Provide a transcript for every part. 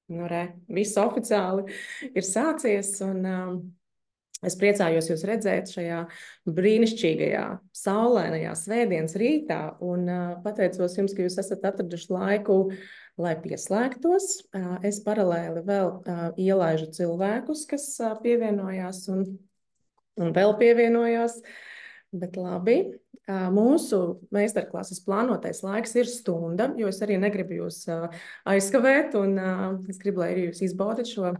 Nu, re, viss oficiāli ir sācies, un es priecājos jūs redzēt šajā brīnišķīgajā, saulainajā svētdienas rītā, un pateicos jums, ka jūs esat atraduši laiku, lai pieslēgtos. Es paralēli vēl ielaižu cilvēkus, kas pievienojās un vēl pievienojās. Bet labi, mūsu meistarklases plānotais laiks ir stunda, jo es arī negribu jūs aizkavēt, un es gribu, lai arī jūs izbaudat šo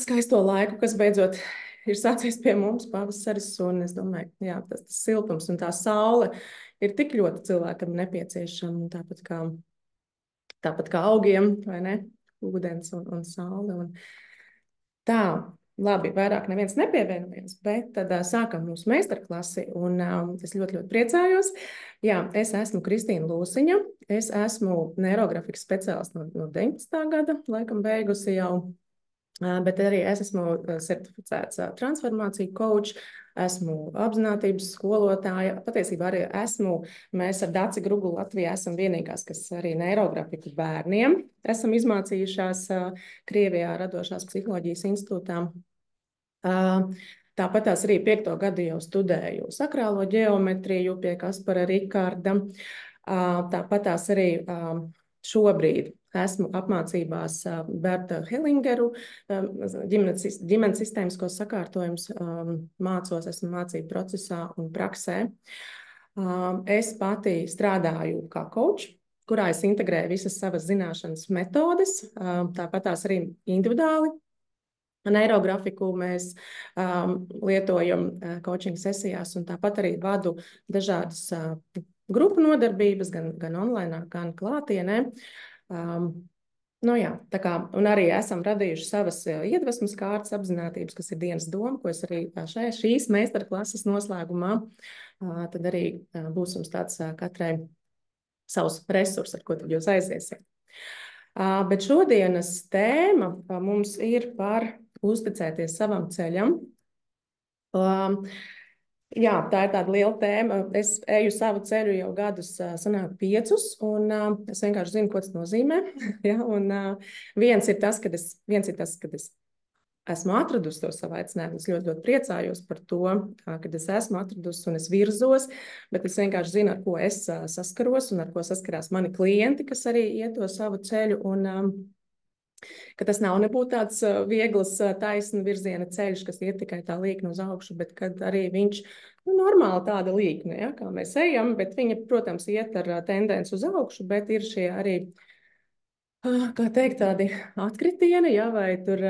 skaisto laiku, kas beidzot ir sācies pie mums pavasaris, un es domāju, jā, tas siltums un tā saule ir tik ļoti cilvēkam nepieciešama, tāpat kā augiem, vai ne? Ūdens un saule. Un tā. Labi, vairāk neviens nepievienojas, bet tad sākam mūsu meistarklasi, un es ļoti, ļoti priecājos. Jā, es esmu Kristīna Lūsiņa, es esmu neirografikas speciālists no 19. gada, laikam beigusi jau, bet arī es esmu certificēts transformāciju coach, esmu apzinātības skolotāja, patiesībā arī mēs ar Daci Grugu Latvijā esam vienīgās, kas arī neirografiku bērniem esam izmācījušās Krievijā Radošās psiholoģijas institūtā. Tāpat tās arī 5. gadu jau studēju sakrālo ģeometriju pie Kaspara Rikarda. Tāpat tās arī šobrīd esmu apmācībās Berta Hellingeru, ģimenes sistēmiskos sakārtojumus mācos, esmu mācību procesā un praksē. Es pati strādāju kā coach, kurā es integrēju visas savas zināšanas metodes, tāpat tās arī individuāli. Neirografiku mēs lietojam coaching sesijās, un tāpat arī vadu dažādas grupu nodarbības, gan online, gan klātienē. Nu jā, tā kā, un arī esam radījuši savas iedvesmas kārtas apzinātības, kas ir dienas doma, ko es arī šīs meistarklases noslēgumā, tad arī būs jums tāds katrai savs resurs, ar ko tad jūs aiziesiet. Bet šodienas tēma mums ir par uzticēties savam ceļam. Jā, tā ir tāda liela tēma. Es eju savu ceļu jau gadus, sanāk 5, un es vienkārši zinu, ko tas nozīmē. Ja, un viens ir tas, kad es esmu atradusi to savu aicinājumu. Es ļoti, ļoti priecājos par to, kad es esmu atradusi un es virzos, bet es vienkārši zinu, ar ko es saskaros un ar ko saskarās mani klienti, kas arī iet to savu ceļu, un ka tas nav nebūtu tāds viegls, taisna virziena ceļš, kas iet tikai tā līkni uz augšu, bet kad arī viņš, normāli tāda līkne, ja, kā mēs ejam, bet viņa, protams, iet ar tendenci uz augšu, bet ir šie arī, kā teikt, tādi atkritieni, ja, vai tur,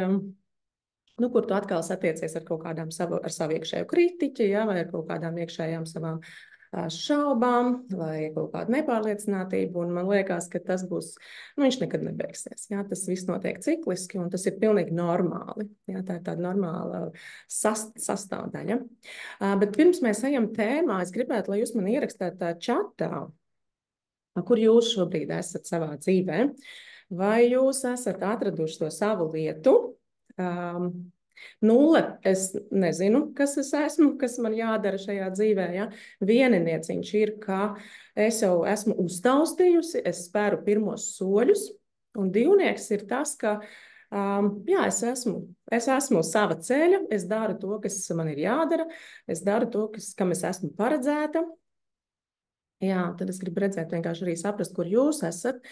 kur tu atkal satiecies ar kaut kādām ar savu iekšējo kritiķi, ja, vai ar kaut kādām iekšējām savām šaubām vai kaut kādu nepārliecinātību, un man liekas, ka tas būs, viņš nekad nebeigsies. Jā, tas viss notiek cikliski, un tas ir pilnīgi normāli. Jā, tā ir tāda normāla sastāvdaļa. Bet pirms mēs ejam tēmā, es gribētu, lai jūs man ierakstāt čatā, kur jūs šobrīd esat savā dzīvē, vai jūs esat atraduši to savu lietu. 0, es nezinu, kas es esmu, kas man jādara šajā dzīvē. Ja? Vieninieciņš ir, ka es jau esmu uztaustījusi, es spēru pirmos soļus, un 2 ir tas, ka jā, es esmu sava ceļa, es daru to, kas man ir jādara, es daru to, kam es esmu paredzēta. Jā, tad es gribu redzēt, vienkārši arī saprast, kur jūs esat.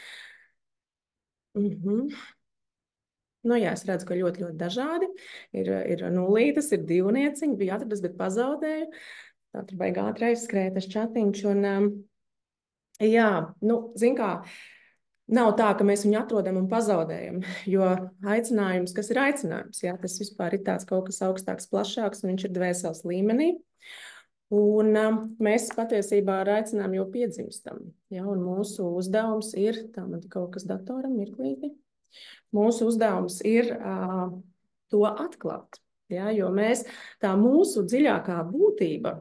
Nu, jā, es redzu, ka ļoti, ļoti dažādi. Ir nulītes, ir 2, bija atradas, bet pazaudēju. Tā tur baigi ātri aizskrētas čatiņš. Un, jā, zin kā, nav tā, ka mēs viņu atrodam un pazaudējam, jo aicinājums, kas ir aicinājums, jā, tas vispār ir tāds kaut kas augstāks, plašāks, un viņš ir dvēseles līmenī. Un mēs patiesībā ar aicinājumu jau piedzimstam. Jā, un mūsu uzdevums ir, tā man kaut kas datoram mirklīti. Mūsu uzdevums ir to atklāt, ja, jo tā mūsu dziļākā būtība,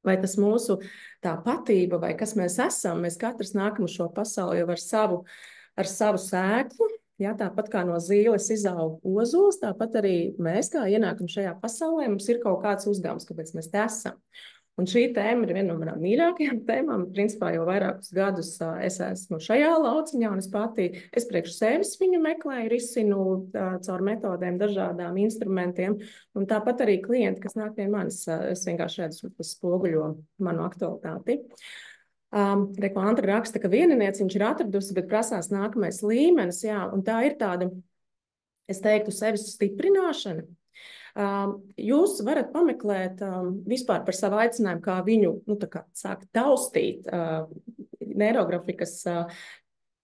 vai tas mūsu tā patība, vai kas mēs esam, mēs katrs nākam uz šo pasauli jau ar savu sēklu, ja, tāpat kā no zīles izaug ozols, tāpat arī mēs, kā ienākam šajā pasaulē, mums ir kaut kāds uzdevums, kāpēc mēs te esam. Un šī tēma ir viena no manām mīļākajām tēmām. Principā jau vairākus gadus es esmu šajā lauciņā, un es priekš sevis viņu meklēju, risinu caur metodēm, dažādām instrumentiem. Un tāpat arī klienti, kas nāk pie manis, es vienkārši redzu, tas spoguļo manu aktualitāti. Reko Antra raksta, ka vieninieci viņš ir atradusi, bet prasās nākamais līmenis, jā, un tā ir tāda, es teiktu, sevis stiprināšana. Jūs varat pameklēt vispār par savu aicinājumu, kā viņu sākt taustīt Neirografikas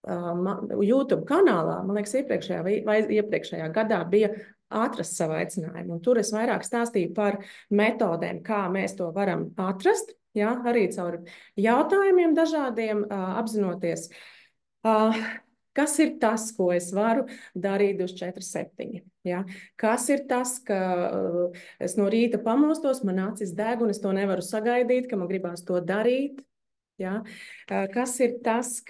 YouTube kanālā. Man liekas, iepriekšējā gadā bija atrast savu aicinājumu. Un tur es vairāk stāstīju par metodēm, kā mēs to varam atrast, ja, arī caur jautājumiem dažādiem, apzinoties, kas ir tas, ko es varu darīt 24/7? Ja? Kas ir tas, ka es no rīta pamostos, man acis deg un es to nevaru sagaidīt, ka man gribās to darīt? Ja? Kas ir tas,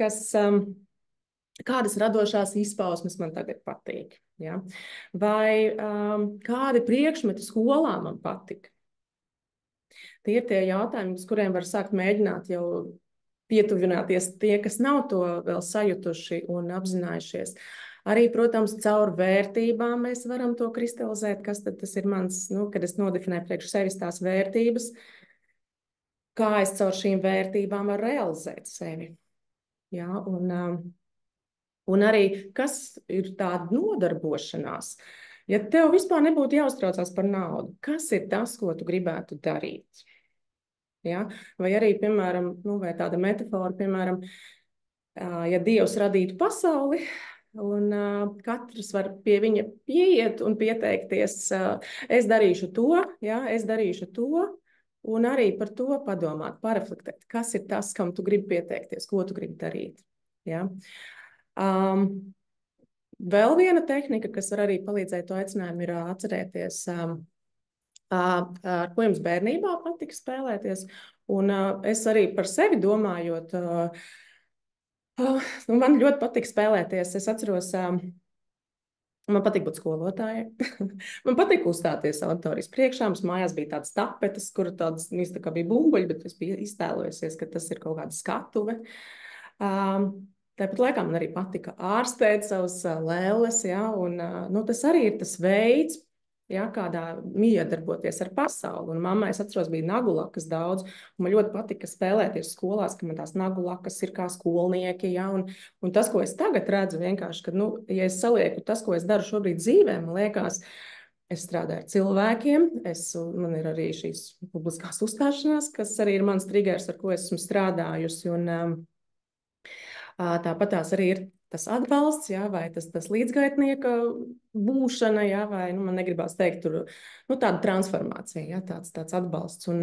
kādas radošās izpausmes man tagad patīk? Ja? Vai kādi priekšmeti skolā man patika? Tie ir tie jautājumi, uz kuriem var sākt mēģināt jau pietuvināties tie, kas nav to vēl sajutuši un apzinājušies. Arī, protams, caur vērtībām mēs varam to kristalizēt, kas tad tas ir mans, kad es nodefinēju priekš sevis tās vērtības, kā es caur šīm vērtībām varu realizēt sevi. Ja, un arī, kas ir tāda nodarbošanās. Ja tev vispār nebūtu jāuztraucās par naudu, kas ir tas, ko tu gribētu darīt? Ja? Vai arī, piemēram, vai tāda metafora, piemēram, ja Dievs radītu pasauli, un katrs var pie viņa pieiet un pieteikties, es darīšu to, ja, es darīšu to, un arī par to padomāt, pareflektēt, kas ir tas, kam tu gribi pieteikties, ko tu gribi darīt. Ja? Vēl viena tehnika, kas var arī palīdzēt to aicinājumu, ir atcerēties, ar ko jums bērnībā patika spēlēties. Un es arī par sevi domājot, man ļoti patika spēlēties. Es atceros, man patika būt skolotājai. Man patika uzstāties auditorijas priekšā. Mums mājās bija tādas tapetes, kur tādas tā kā bija bumbuļi, bet es biju iztēlojusies, ka tas ir kaut kāda skatuve. Tāpat laikā man arī patika ārstēt savus lēles, ja, un tas arī ir tas veids, ja, kādā miedarboties ar pasauli. Un mammai, es atceros, bija nagulakas daudz, un man ļoti patika spēlēties skolās, ka man tās nagulakas ir kā skolnieki, ja, un tas, ko es tagad redzu, vienkārši, ka, ja es salieku tas, ko es daru šobrīd dzīvē, man liekas, es strādāju ar cilvēkiem, man ir arī šīs publiskās uzstāšanās, kas arī ir mans triggers, ar ko esmu strādājusi, un tāpat tās arī ir tas atbalsts, ja, vai tas līdzgaitnieka būšana, ja, vai man negribās teikt tur tāda transformācija, ja, tāds atbalsts. Un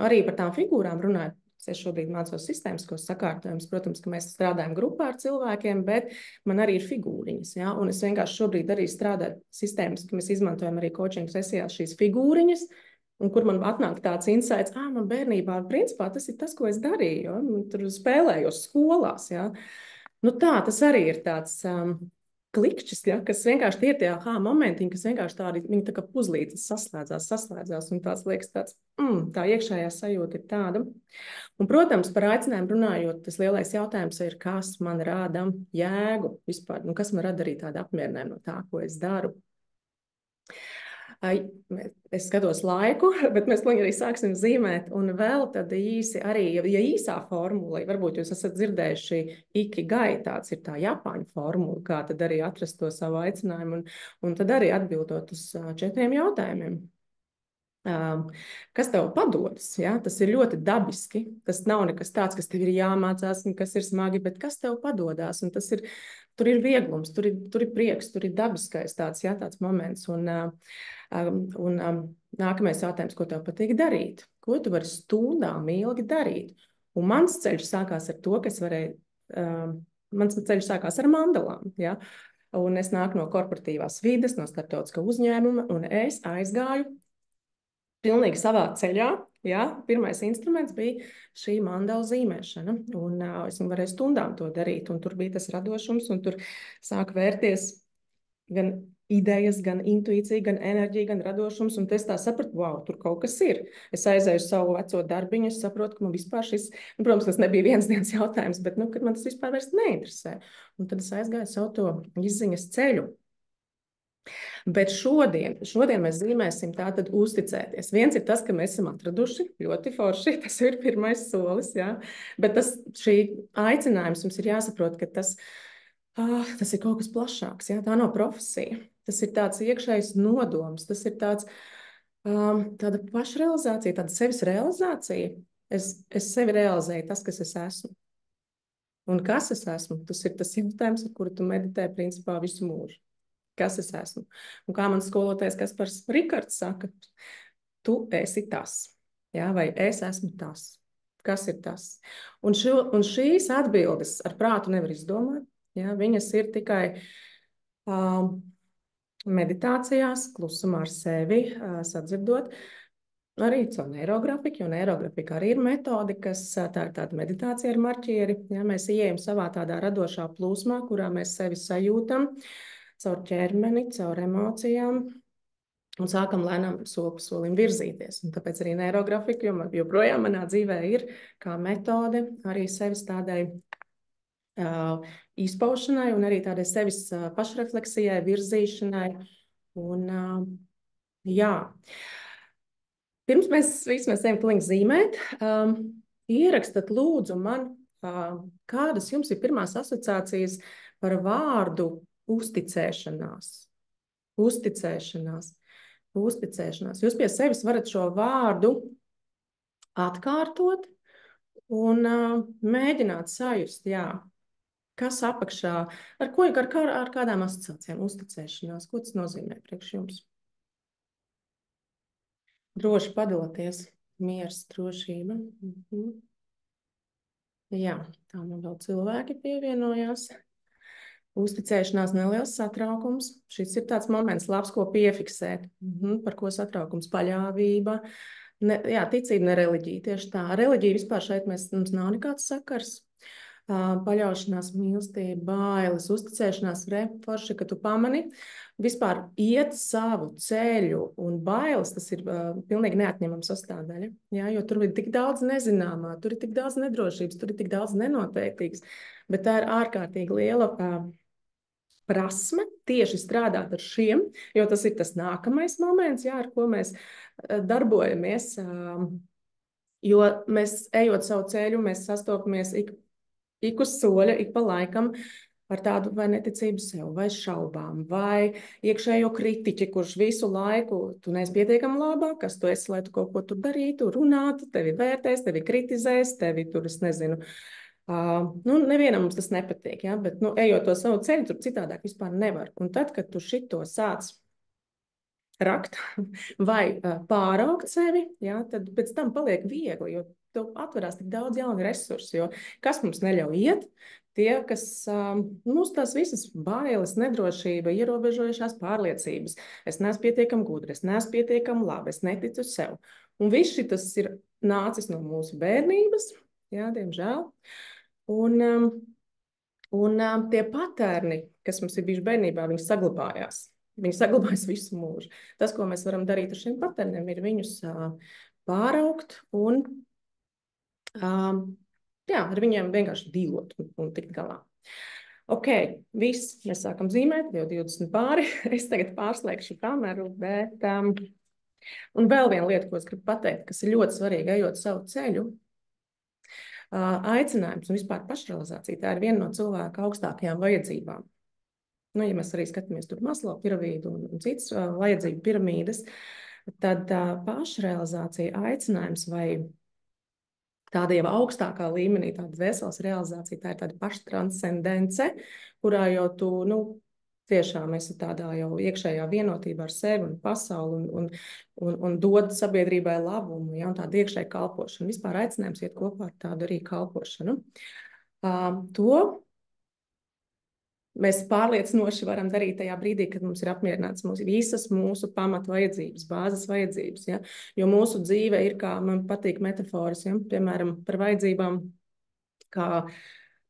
arī par tām figūrām runājot. Es šobrīd mācos sistēmiskos sakārtojumus. Protams, ka mēs strādājam grupā ar cilvēkiem, bet man arī ir figūriņas. Ja, un es vienkārši šobrīd arī strādāju sistēmiski, mēs izmantojam arī coaching sesijās šīs figūriņas, un kur man atnāk tāds insights, man bērnībā, principā, tas ir tas, ko es darīju, ja? Tur spēlējos skolās, ja? Tā, tas arī ir tāds klikšķis, ja? Kas vienkārši tie ir tie momentiņi, kas vienkārši tādi, viņi tā kā puzlītes saslēdzās, un tāds liekas tāds, tā iekšējā sajūta ir tāda. Un, protams, par aicinājumu runājot, tas lielais jautājums ir, kas man rada jēgu vispār, kas man rada arī tādu apmierinājumu no tā, ko es daru. Es skatos laiku, bet mēs arī sāksim zīmēt. Un vēl tad īsi arī, ja īsā formula, varbūt jūs esat dzirdējuši ikigai, tāds ir tā japāņu formula, kā tad arī atrast to savu aicinājumu, un tad arī atbildot uz 4 jautājumiem. Kas tev padodas? Ja? Tas ir ļoti dabiski. Tas nav nekas tāds, kas tev ir jāmācās, un kas ir smagi, bet kas tev padodas? Un tas ir, tur ir vieglums, tur ir prieks, tur ir dabiskais tāds, ja, tāds moments. Un nākamais jautājums, ko tev patīk darīt? Ko tu vari stundām ilgi darīt? Un mans ceļš sākās ar to, ka es varēju, mans ceļš sākās ar mandalām, ja? Un es nāku no korporatīvās vides, no starptautiskā uzņēmuma, un es aizgāju pilnīgi savā ceļā. Ja? Pirmais instruments bija šī mandala zīmēšana, un es varēju stundām to darīt, un tur bija tas radošums, un tur sāk vērties gan idejas, gan intuīcija, gan enerģija, gan radošums. Un es tā sapratu, wow, tur kaut kas ir. Es aizēju uz savu veco darbiņu, es saprotu, ka man vispār šis, nu, protams, tas nebija viens dienas jautājums, bet, nu, kad man tas vispār vairs neinteresē. Un tad es aizgāju savu to izziņas ceļu. Bet šodien mēs zīmēsim tātad uzticēties. Viens ir tas, ka mēs esam atraduši ļoti forši, tas ir pirmais solis, jā. Bet šī aicinājums mums ir jāsaprot, ka tas ir kaut kas plašāks, jā. Tā nav profesija. Tas ir tāds iekšējs nodoms, tas ir tāda pašrealizācija, tāda sevis realizācija. Es sevi realizēju tas, kas es esmu. Un kas es esmu, tas ir tas jautājums, ar kuru tu meditē principā visu mūžu. Kas es esmu? Un kā man skolotājs Kaspars Rikards saka, tu esi tas, jā, vai es esmu tas. Kas ir tas? Un šīs atbildes ar prātu nevar izdomāt, jā, viņas ir tikai meditācijās, klusumā ar sevi, sadzirdot, arī caur neirografiku, jo neirografika arī ir metode, tā ir tāda meditācija ar marķieri, jā, mēs ieejam savā tādā radošā plūsmā, kurā mēs sevi sajūtam, caur ķermeni, caur emocijām, un sākam lēnām soli pa solim virzīties. Un tāpēc arī neirografika, joprojām manā dzīvē ir kā metode arī sevis tādai izpaušanai un arī tādai sevis pašrefleksijai, virzīšanai. Un jā. Pirms mēs ejam kliņš zīmēt, ierakstat lūdzu man, kādas jums ir pirmās asociācijas par vārdu uzticēšanās. Uzticēšanās. Jūs pie sevis varat šo vārdu atkārtot un mēģināt sajust, jā, kas apakšā, ar kādām asociācijām uzticēšanās, ko tas nozīmē priekš jums. Droši padaloties, miers, drošība. Jā, tā man vēl cilvēki pievienojās. Uzticēšanās, neliels satraukums. Šis ir tāds moments, labs, ko piefiksēt. Par ko satraukums? Paļāvība. Jā, ticība, ne reliģija. Tieši tā. Reliģija vispār šeit mums nav nekāds sakars. Paļaušanās, mīlestība, bailes, uzticēšanās, forši, ka tu pamani. Vispār iet savu ceļu un bailes, tas ir pilnīgi neatņemama sastāvdaļa. Jā, jo tur ir tik daudz nezināmā, tur ir tik daudz nedrošības, tur ir tik daudz nenoteiktīgas. Bet tā ir ārkārtīgi liela prasme tieši strādāt ar šiem, jo tas ir tas nākamais moments, jā, ar ko mēs darbojamies. Jo mēs, ejot savu ceļu, mēs sastopamies ik uz soļa, ik pa laikam ar tādu vai neticību sev, vai šaubām, vai iekšējo kritiķi, kurš visu laiku tu neesi pietiekami labā, kas tu esi, lai tu kaut ko tur darītu, runātu, tevi vērtēs, tevi kritizēs, tevi tur, es nezinu, nevienam mums tas nepatīk, ja? Bet, ejot to savu ceļu, tur citādāk vispār nevar. Un tad, kad tu šito sāc rakt vai pāraugt sevi, ja? Tad pēc tam paliek viegli, jo tev atverās tik daudz jaunu resursu, jo kas mums neļauj iet? Tie, kas mūs tās visas bailes, nedrošība, ierobežojušās pārliecības. Es neesmu pietiekami gudra, es neesmu pietiekami laba, es neticu sev. Un viss šitas ir nācis no mūsu bērnības, jā, diemžēl. Un tie patērni, kas mums ir bijuši bērnībā, viņi saglabājās. Viņi saglabājas visu mūžu. Tas, ko mēs varam darīt ar šiem patērniem, ir viņus pāraugt un ar viņiem vienkārši dīlot un tikt galā. Ok, viss, mēs sākam zīmēt, jau 20 pāri. Es tagad pārslēgšu kameru, bet un vēl viena lieta, ko es gribu pateikt, kas ir ļoti svarīga, ejot savu ceļu, aicinājums un vispār pašrealizācija, tā ir viena no cilvēka augstākajām vajadzībām. Ja mēs arī skatāmies tur Maslow piramīdu un citas vajadzību piramīdas, tad pašrealizācija, aicinājums vai tāda jau augstākā līmenī, tāda dvēseles realizācija, tā ir tāda paštranscendence, kurā jau tu, tiešām esi tādā jau iekšējā vienotībā ar sevi un pasauli un dod sabiedrībai labumu, ja, un tāda iekšēja kalpošana. Vispār aicinājums iet kopā ar tādu arī kalpošanu. To mēs pārliecinoši varam darīt tajā brīdī, kad mums ir apmierināts visas mūsu pamatvajadzības, bāzes vajadzības. Ja? Jo mūsu dzīve ir, kā man patīk metaforas, ja? Piemēram, par vajadzībām, kā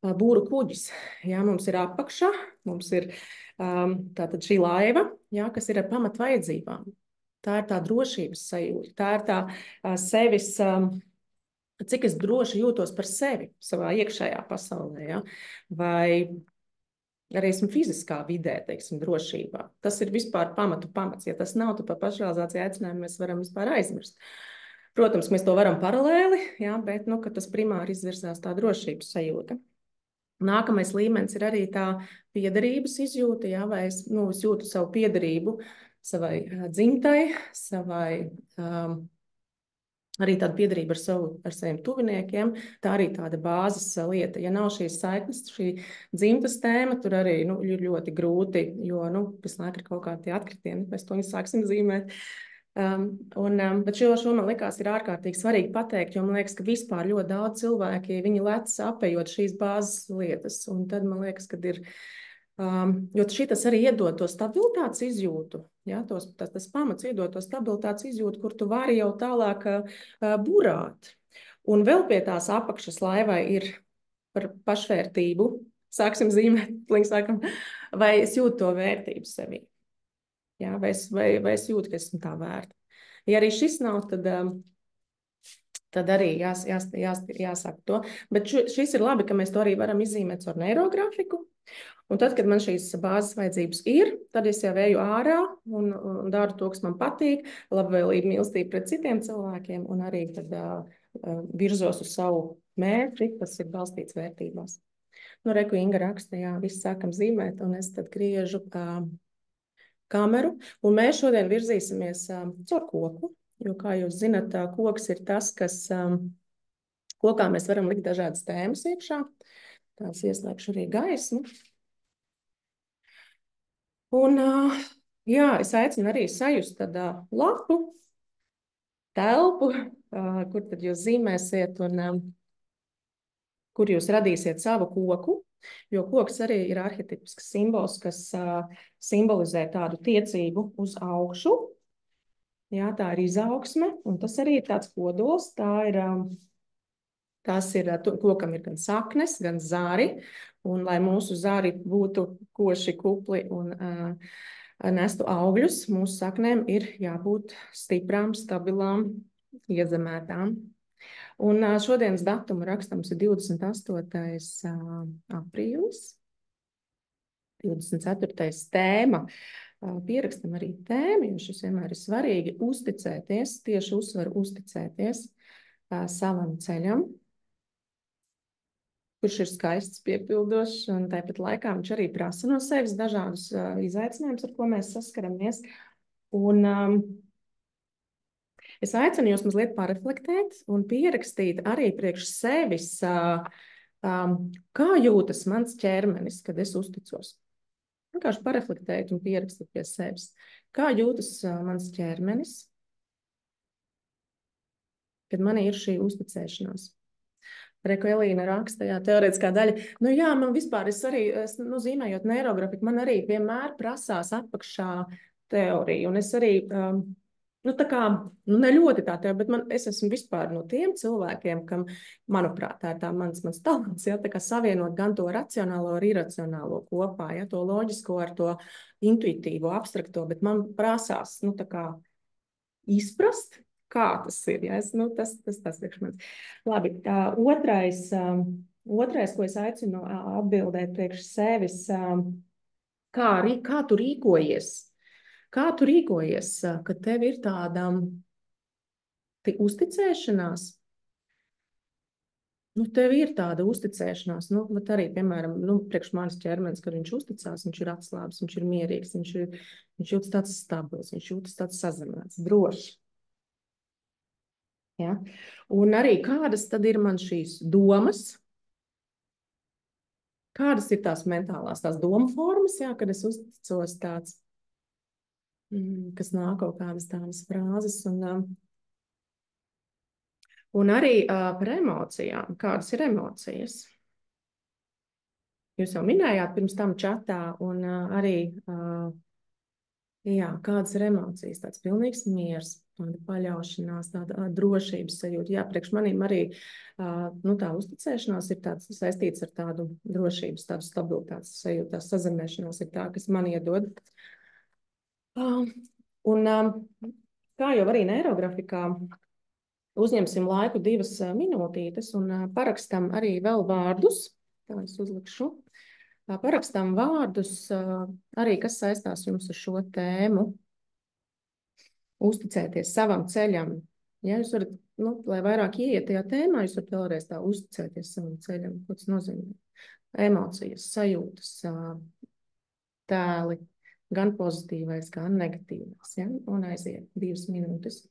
būru kuģis. Jā, mums ir apakša, mums ir tātad šī laiva, jā, kas ir ar pamatvajadzībām. Tā ir tā drošības sajūta, tā ir tā sevis, cik es droši jūtos par sevi savā iekšējā pasaulē, ja? Vai arī esmu fiziskā vidē, teiksim, drošībā. Tas ir vispār pamats. Ja tas nav, tad par pašrealizāciju aicinājumu mēs varam vispār aizmirst. Protams, mēs to varam paralēli, ja? Bet nu, tas primāri izvirzās tā drošības sajūta. Nākamais līmenis ir arī tā piederības izjūta, ja? Vai es jūtu savu piederību savai dzimtai, savai arī tāda piederība ar saviem tuviniekiem, tā arī tāda bāzes lieta. Ja nav šīs saiknes, šī dzimtas tēma, tur arī ir ļoti grūti, jo visu laiku ir kaut kādi tie atkritieni, mēs to sāksim zīmēt. Bet šo man likās ir ārkārtīgi svarīgi pateikt, jo man liekas, ka vispār ļoti daudz cilvēki, viņi lec apējot šīs bāzes lietas, un tad man liekas, ka ir, jo šitas arī iedod to stabilitātes izjūtu, ja, tas pamats iedod to stabilitātes izjūtu, kur tu vari jau tālāk burāt. Un vēl pie tās apakšas laivai ir par pašvērtību, sāksim zīmēt, vai es jūtu to vērtību sevī. Jā, vai es jūtu, ka esmu tā vērta. Ja arī šis nav, tad arī jāsaka to. Bet šis ir labi, ka mēs to arī varam izzīmēt ar neirografiku. Un tad, kad man šīs bāzes vajadzības ir, tad es jau eju ārā un daru to, kas man patīk, labvēlību mīlestību pret citiem cilvēkiem un arī tad virzos uz savu mērķi, kas ir balstīts vērtībās. Reku Inga raksta, jā, viss sākam zīmēt, un es tad griežu kameru, un mēs šodien virzīsimies caur koku, jo, kā jūs zinat, koks ir tas, kas kokā mēs varam likt dažādas tēmas iekšā. Tās ieslēgšu arī gaismu. Un, jā, es aicinu arī sajust tādu lapu, telpu, kur tad jūs zīmēsiet un kur jūs radīsiet savu koku. Jo koks arī ir arhetipisks simbols, kas simbolizē tādu tiecību uz augšu. Jā, tā ir izaugsme, un tas arī ir tāds kodols. Kokam ir gan saknes, gan zari, un lai mūsu zari būtu koši, kupli un nestu augļus, mūsu saknēm ir jābūt stiprām, stabilām, iezemētām. Un šodienas datumu rakstams ir 28. aprīlis, 24. tēma. Pierakstam arī tēmu, jo šis vienmēr ir svarīgi uzticēties, tieši uzsveru uzticēties savam ceļam, kurš ir skaists, piepildošs, un tāpat laikā viņš arī prasa no sevis dažādus izaicinājumus, ar ko mēs saskaramies. Un es aicinu jūs mazliet pareflektēt un pierakstīt arī priekš sevis, kā jūtas mans ķermenis, kad es uzticos. Vienkārši pareflektēt un pierakstīt pie sevis. Kā jūtas mans ķermenis, kad man ir šī uzticēšanās? Reku Elīna raksta, jā, teorētiskā daļa. Jā, man vispār, es zīmējot neirografiku, man arī vienmēr prasās apakšā teorija, un es arī... ne ļoti tā tev, bet es esmu vispār no tiem cilvēkiem, kam, manuprāt, tā ir mans talants, ja, tā kā savienot gan to racionālo ar iracionālo kopā, ja, to loģisko ar to intuitīvo, abstrakto, bet man prasās, izprast, kā tas ir, ja, tas priekš manis. Labi, otrais, ko es aicinu atbildēt priekš sevis, kā tu rīkojies? Kā tu rīkojies, kad tev ir tāda uzticēšanās? Tev ir tāda uzticēšanās, bet arī, piemēram, priekš manis ķermenis, kad viņš uzticās, viņš ir atslābis, viņš ir mierīgs, viņš jūtas tāds stabils, viņš jūtas tāds sazināts, drošs. Ja? Un arī kādas tad ir man šīs domas? Kādas ir tās mentālās, tās domu formas, ja, kad es uzticos tāds, kas nāk kaut kādas tādas frāzes. Un arī par emocijām. Kādas ir emocijas? Jūs jau minējāt pirms tam čatā, un arī, jā, kādas ir emocijas? Tāds pilnīgs miers, tāda paļaušanās, tāda drošības sajūta. Jā, priekš manīm arī nu, tā uzticēšanās ir tāds saistīts ar tādu drošības, tādu stabilitātes sajūtu. Tā sazināšanās ir tā, kas man iedod. Un kā jau arī neirografikā, uzņemsim laiku 2 minūtītes un parakstam arī vēl vārdus. Tā es uzlikšu. Parakstam vārdus arī, kas saistās jums ar šo tēmu. Uzticēties savam ceļam. Ja jūs varat, nu, lai vairāk ieiet tajā tēmā, jūs varat vēlreiz tā uzticēties savam ceļam. Ko tas nozīmē? Emocijas, sajūtas, tēli, gan pozitīvais, gan negatīvais. Ja? Un aiziet 2 minūtes.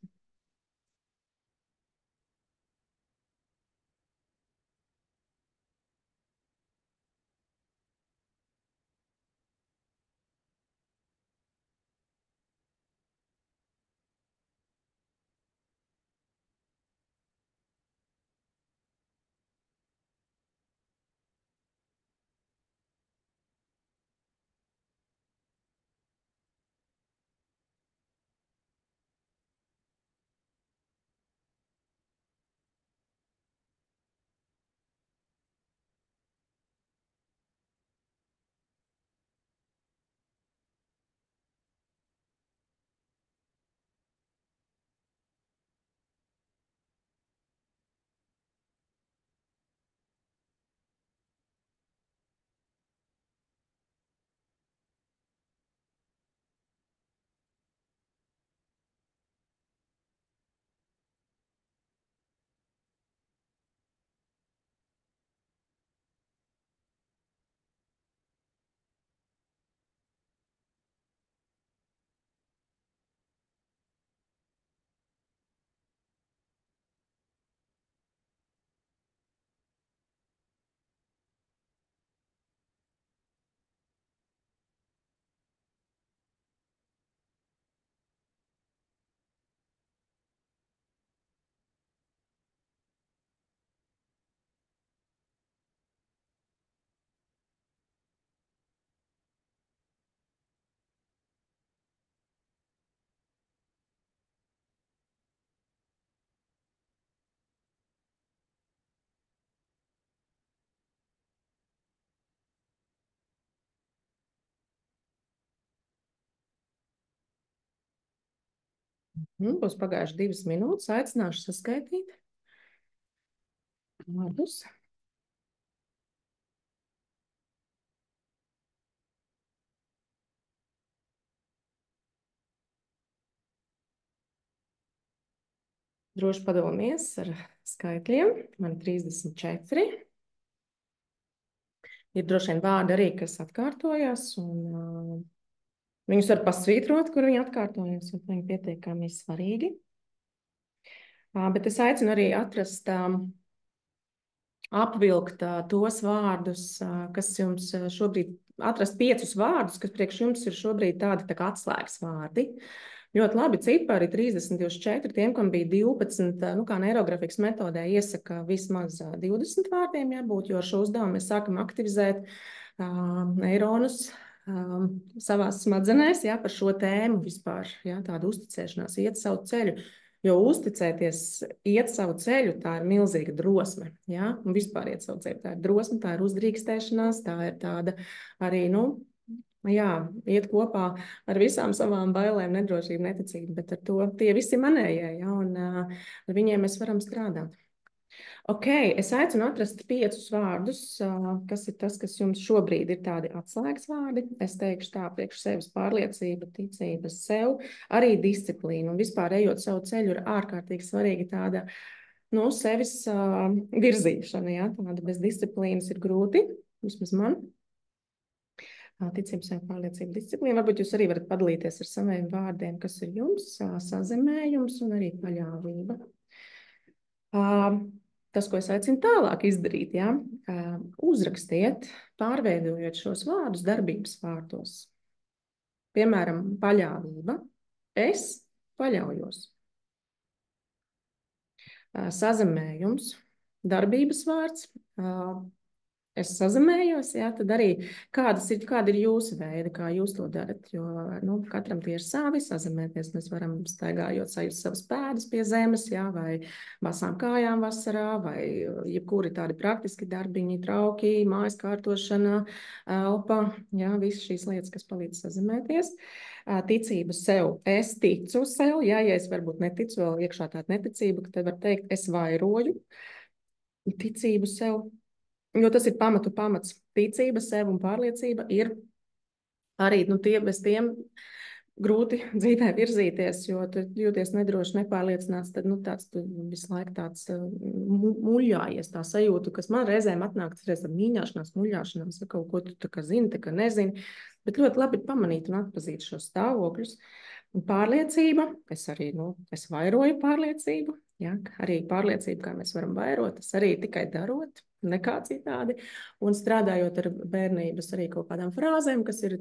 Būs pagājuši 2 minūtes. Aicināšu saskaitīt vārdus. Droši padalāmies ar skaitļiem. Man ir 34. Ir droši vien vārdi arī, kas atkārtojas. Viņus var pasvītrot, kur viņi atkārtojas, jo viņi pietiekami svarīgi. Bet es aicinu arī atrast, apvilkt tos vārdus, kas jums šobrīd, atrast 5 vārdus, kas priekš jums ir šobrīd tādi tā kā atslēgas vārdi. Ļoti labi cipari, 30, 24, tiem, kam bija 12, nu kā neirografikas metodē iesaka vismaz 20 vārdiem jābūt, jo ar šo uzdevumu mēs sākam aktivizēt neironus savās smadzenēs, jā, par šo tēmu vispār, jā, tādu uzticēšanās, iet savu ceļu. Jo uzticēties, iet savu ceļu, tā ir milzīga drosme. Ja? Un vispār iet savu ceļu, tā ir drosme, tā ir uzdrīkstēšanās, tā ir tāda arī, nu, jā, iet kopā ar visām savām bailēm, nedrošību, neticību, bet ar to tie visi manējie, ja? Un ar viņiem mēs varam strādāt. Ok, es aicinu atrast 5 vārdus, kas ir tas, kas jums šobrīd ir tādi atslēgas vārdi. Es teikšu tā, priekš sevis pārliecība, ticība sev, arī disciplīna. Un vispār ejot savu ceļu ir ārkārtīgi svarīga tāda, nu, sevis virzīšana, ja? Tāda bez disciplīnas ir grūti, vismaz man. Ticība sev, pārliecība, disciplīna. Varbūt jūs arī varat padalīties ar saviem vārdiem, kas ir jums, sazemējums un arī paļāvība. Tas, ko es aicinu tālāk izdarīt, ja? Uzrakstiet, pārveidojot šos vārdus darbības vārdos. Piemēram, paļāvība. Es paļaujos. Sazemējums. Darbības vārds. es sazemējos, jā, tad arī kādi ir jūsu veidi, kā jūs to darat, jo, nu, katram tie ir savi, sazemēties mēs varam staigājot sajust savas pēdas pie zemes, jā, vai basām kājām vasarā, vai jebkuri tādi praktiski darbiņi, trauki, mājas kārtošana, elpa, jā, visas šīs lietas, kas palīdz sazemēties. Ticība sev. Es ticu sev, jā, ja es varbūt neticu, vēl iekšā tāda neticība, tad var teikt, es vairoju ticību sev. Jo tas ir pamats. Ticība sev un pārliecība ir arī bez tiem grūti dzīvē virzīties, jo tu jūties nedroši, nepārliecināts, tad tāds tu visu laiku tāds muļājies, tā sajūta, kas man reizēm atnāk, tas reiz ar mīņāšanās, muļāšanās, ar kaut ko tu tā kā zini, tā kā nezini, bet ļoti labi pamanīt un atpazīt šos stāvokļus. Un pārliecība, es vairoju pārliecību, ja, arī pārliecība, kā mēs varam vairot, tas arī tikai darot, nekā citādi, un strādājot ar bērnības arī kaut kādām frāzēm, kas ir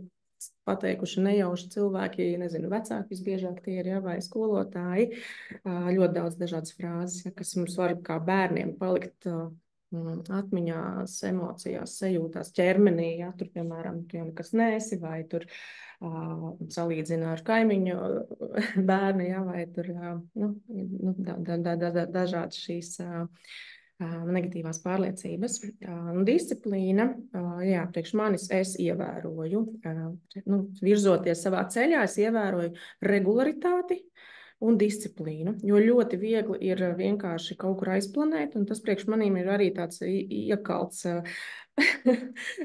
pateikuši nejauši cilvēki, nezinu, vecāki visbiežāk tie ir, ja, vai skolotāji, ļoti daudz dažādas frāzes, ja, kas mums var kā bērniem palikt atmiņās, emocijās, sajūtās, ķermenī, ja, tur, piemēram, tu jau nekas neesi, vai tur salīdzina ar kaimiņu bērnu, ja, vai tur, dažādas šīs negatīvās pārliecības. Disciplīna, jā, priekš manis es ievēroju, virzoties savā ceļā, es ievēroju regularitāti un disciplīnu, jo ļoti viegli ir vienkārši kaut kur aizplanēt, un tas priekš manīm ir arī tāds iekalts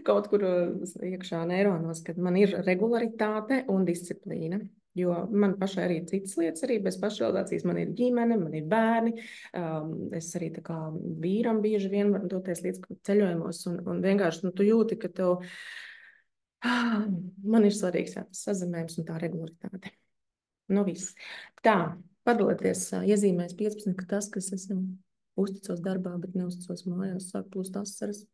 kaut kur iekšā neironos, kad man ir regularitāte un disciplīna. Jo man pašai arī ir citas lietas, arī bez pašrealizācijas. Man ir ģimene, man ir bērni. Es arī tā kā vīram bieži vien varu doties līdz ceļojumos, un vienkārši tu jūti, ka tev man ir svarīgs tas sazemējums un tā regularitāte. Viss. Tā, padaloties, iezīmēs 15, ka tas, kas esmu uzticos darbā, bet neuzticos mājās, sāk plūst asaras.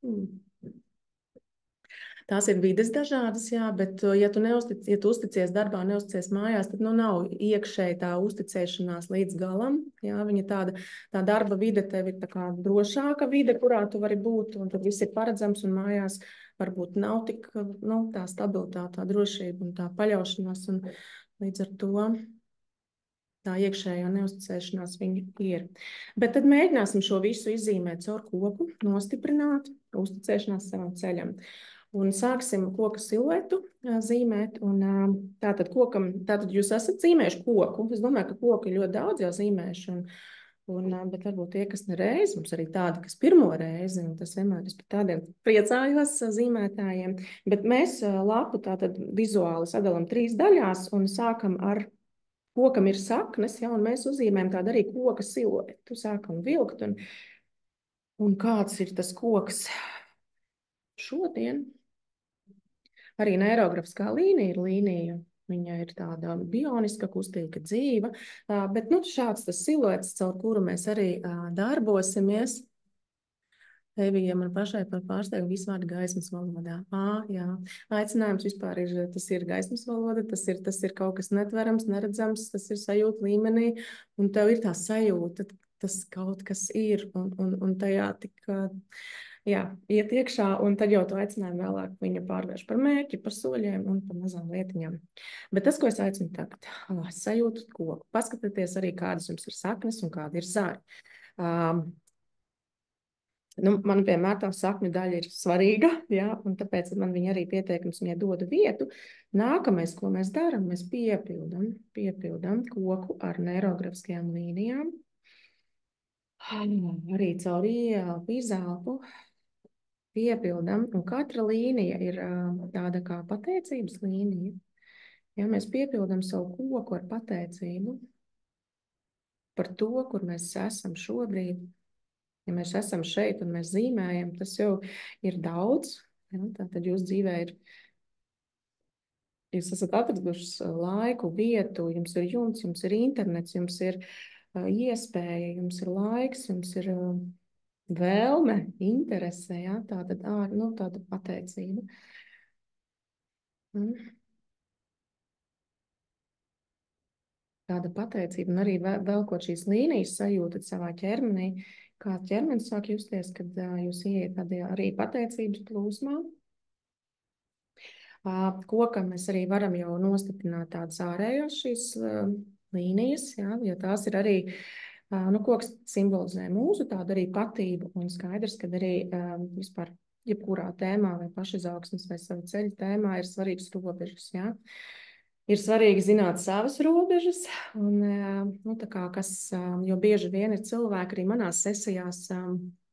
Tās ir vides dažādas, jā, bet ja tu uzticies darbā, neusticies mājās, tad nav iekšēji tā uzticēšanās līdz galam. Jā, viņa tā darba vide tev ir tā kā drošāka vide, kurā tu vari būt, un tad viss ir paredzams, un mājās varbūt nav tik tā stabilitāte, tā drošība un tā paļaušanās, un līdz ar to tā iekšējā neusticēšanās viņa ir. Bet tad mēģināsim šo visu izzīmēt caur koku, nostiprināt uzticēšanās savam ceļam. Un sāksim koka siluetu zīmēt. Un, tātad jūs esat zīmējuši koku. Es domāju, ka koku ir ļoti daudz jau zīmējuši. Bet varbūt tie, kas nereiz, mums arī tādi, kas pirmo reizi, un tas vienmēr es par tādiem priecājos zīmētājiem. Bet mēs lapu tātad vizuāli sadalām 3 daļās un sākam ar kokam ir saknes, ja, un mēs uzzīmējam tādu arī koka siluetu. Sākam vilkt, un kāds ir tas koks šodien? Arī neirografiskā līnija ir līnija. Viņa ir tāda bioniska, kustīga, dzīva, bet šāds tas siluets, caur kuru mēs arī darbosimies. Evija man pašai par pārsteigumu visu vārdu gaismas valodā. Jā. Aicinājums vispār tas ir gaismas valoda, tas ir kaut kas netverams, neredzams, tas ir sajūta līmenī, un tev ir tā sajūta, tas kaut kas ir, un tajā tik, jā, iet iekšā, un tad jau to aicinājumu vēlāk viņa pārvērš par mērķi, par soļiem un par mazām lietiņām. Bet tas, ko es aicinu tagad, sajūtu koku. Paskatieties arī, kādas jums ir saknes un kādi ir zari. Man vienmēr tā sakņu daļa ir svarīga, ja, un tāpēc man viņa arī pieteikums viņai doda vietu. Nākamais, ko mēs darām, mēs piepildam koku ar neirografiskajām līnijām. Arī caur ieelpu, izelpu piepildam, un katra līnija ir tāda kā pateicības līnija. Ja mēs piepildam savu koku ar pateicību par to, kur mēs esam šobrīd. Ja mēs esam šeit un mēs zīmējam, tas jau ir daudz. Ja? Tad jūs dzīvē jūs esat atraduši laiku, vietu, jums ir jumts, jums ir internets, jums ir iespēja, jums ir laiks, jums ir vēlme, interese, ja? Tāda pateicība. Tāda pateicība, un arī velkot šīs līnijas sajūtat savā ķermenī, kā ķermenis sāk justies, kad jūs ieiet tādā arī pateicības plūsmā. Kokam mēs arī varam jau nostiprināt tādas ārējās šīs līnijas, jā, jo tās ir arī, koks simbolizē mūsu tādu arī patību, un skaidrs, ka arī vispār jebkurā tēmā vai pašizaugsmes vai savu ceļu tēmā ir svarīgas robežas, jā. Ir svarīgi zināt savas robežas, un, tā kā jo bieži vien ir cilvēki arī manās sesijās,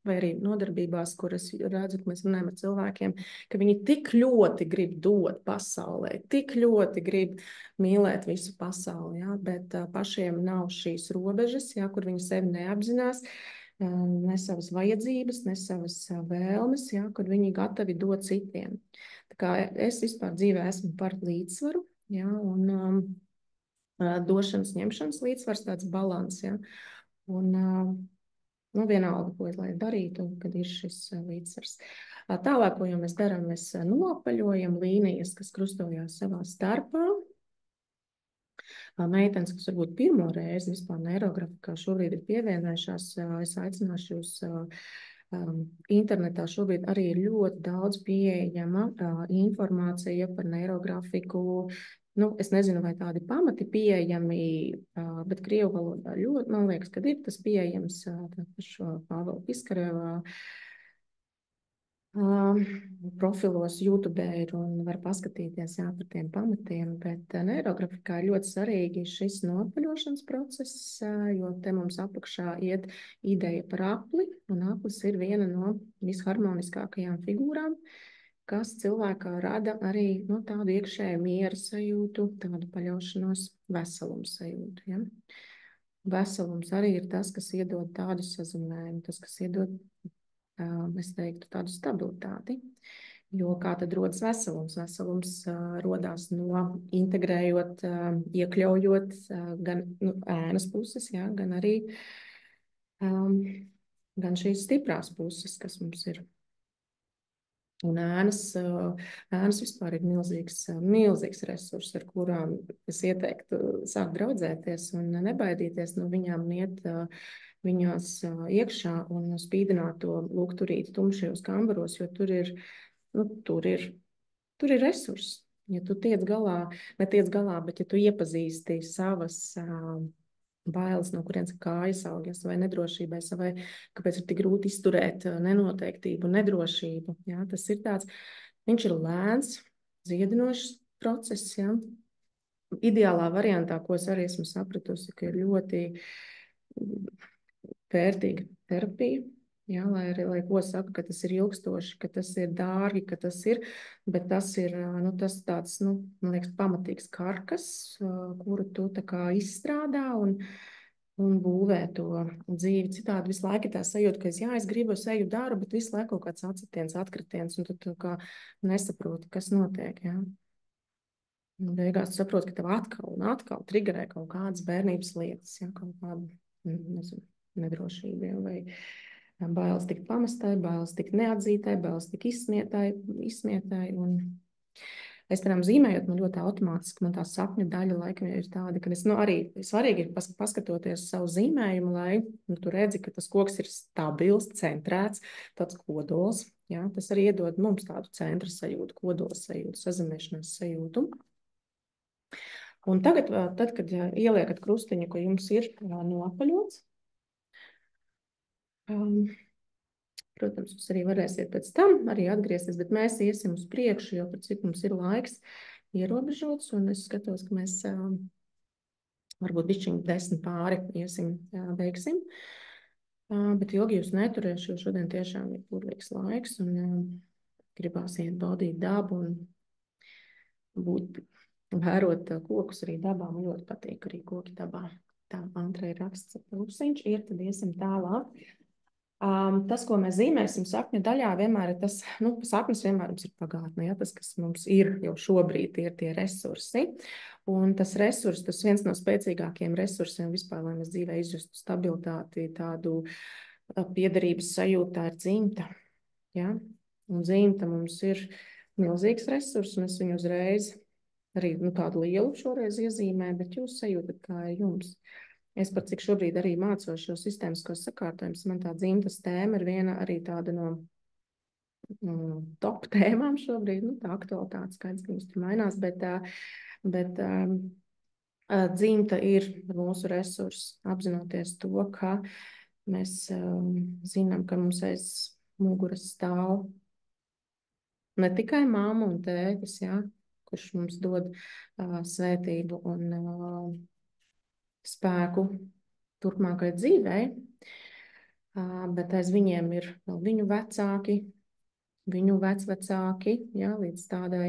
vai arī nodarbībās, kuras redzu, ka mēs runājam ar cilvēkiem, ka viņi tik ļoti grib dot pasaulē, tik ļoti grib mīlēt visu pasauli, jā, bet pašiem nav šīs robežas, jā, kur viņi sevi neapzinās, ne savas vajadzības, ne savas vēlmes, jā, kur viņi gatavi dot citiem. Tā kā es vispār dzīvē esmu par līdzsvaru, jā, un došanas, ņemšanas līdzsvars, tāds balans, jā, un vienalga, ko lai darītu, kad ir šis līdzsvars. Tālāk, ko jau mēs darām, mēs nopaļojam līnijas, kas krustojās savā starpā. Meitenes, kas varbūt pirmo reizi vispār neirografikā šobrīd ir pievienojušās, es aicināšu jūs internetā šobrīd arī ir ļoti daudz pieejama informācija par neirografiku. Es nezinu, vai tādi pamati pieejami, bet krievu valodā ļoti, man liekas, kad ir tas pieejams šo Pāvela Piskareva profilos YouTube ir un var paskatīties par tiem pamatiem, bet neirografikā ir ļoti svarīgi šis nopaļošanas process, jo te mums apakšā iet ideja par apli, un aplis ir viena no visharmoniskākajām figūrām, kas cilvēkā rada arī tādu iekšēju miera sajūtu, tādu paļaušanos veselumu sajūtu. Ja? Veselums arī ir tas, kas iedod tādu sazinājumu, tas, kas iedod, es teiktu, tādu stabilitāti. Jo kā tad rodas veselums? Veselums rodās no integrējot, iekļaujot gan ēnas puses, ja, gan arī gan šīs stiprās puses, kas mums ir. Un ēnas vispār ir milzīgs resurs, ar kurām es ieteiktu sākt draudzēties un nebaidīties no viņām un iet viņās iekšā un spīdināt to lūgturīti tumšajos kambaros, jo tur ir resursi. Ja tu netiec galā, bet ja tu iepazīsti savas bailes, no kurienes kājas augas, vai nedrošībai, vai kāpēc ir tik grūti izturēt nenoteiktību, nedrošību. Ja? Tas ir tāds, viņš ir lēns, dziedinošs process. Ja? Ideālā variantā, ko es arī esmu sapratusi, ka ir ļoti vērtīga terapija. Ja, lai ko saka, ka tas ir ilgstoši, ka tas ir dārgi, ka tas ir, bet tas ir tas tāds, man liekas, pamatīgs karkas, kuru tu tā kā izstrādā un būvē to dzīvi. Citādi visu laiku ir tā sajūta, ka es gribu, es eju daru, bet visu laiku kaut kāds atsitiens, atkritiens, un tu kā nesaproti, kas notiek. Ja. Un beigās tu saproti, ka tev atkal un atkal triggerē kaut kādas bērnības lietas, ja, kaut kāda, nezinu, nedrošība vai bailes tikt pamestai, bailes tikt neatzītai, bailes tikt izsmietai. Un es tam zīmējot, man ļoti automātiski, man tā sapņu daļa laikam ir tāda, ka es arī svarīgi ir paskatoties savu zīmējumu, lai tu redzi, ka tas koks ir stabils, centrēts, tāds kodols. Ja? Tas arī iedod mums tādu centra sajūtu, kodola sajūtu, sazemēšanās sajūtu. Un tagad, tad, kad ieliekat krustiņu, ko jums ir nopaļots, protams, jūs arī varēsiet pēc tam arī atgriezties, bet mēs iesim uz priekšu, jo par cik mums ir laiks ierobežots, un es skatos, ka mēs varbūt bišķiņ 10 pāri iesim, beigsim. Bet ilgi jūs neturēšu, jo šodien tiešām ir burvīgs laiks, un gribās iet baudīt dabu un vērot kokus arī dabā. Man ļoti patīk arī koki dabā. Tā Antrei raksts plusiņš ir, tad iesim tālāk. Tas, ko mēs zīmēsim sapņu daļā, vienmēr ir tas, sapnis vienmēr mums ir pagātnē, ja, tas, kas mums ir jau šobrīd, ir tie resursi. Un tas resurs, tas viens no spēcīgākajiem resursiem vispār, lai mēs dzīvē izjustu stabilitāti, tādu piederības sajūtu, tā ir dzimta. Ja? Un dzimta mums ir milzīgs resurs, un es viņu uzreiz arī tādu lielu šoreiz iezīmē, bet jūs sajūtat, kā ir jums. Es pat cik šobrīd arī mācos šo sistēmiskos sakārtojumus, man tā dzimtas tēma ir viena arī tāda no top tēmām šobrīd, nu, tā aktualitāte skaidrs, ka mums tur mainās, bet dzimta ir mūsu resurss, apzinoties to, ka mēs zinām, ka mums aiz muguras stāv ne tikai mamma un tētis, ja, kurš mums dod svētību un spēku turpmākai dzīvei, bet aiz viņiem ir vēl viņu vecāki, viņu vecvecāki, ja, līdz tādai,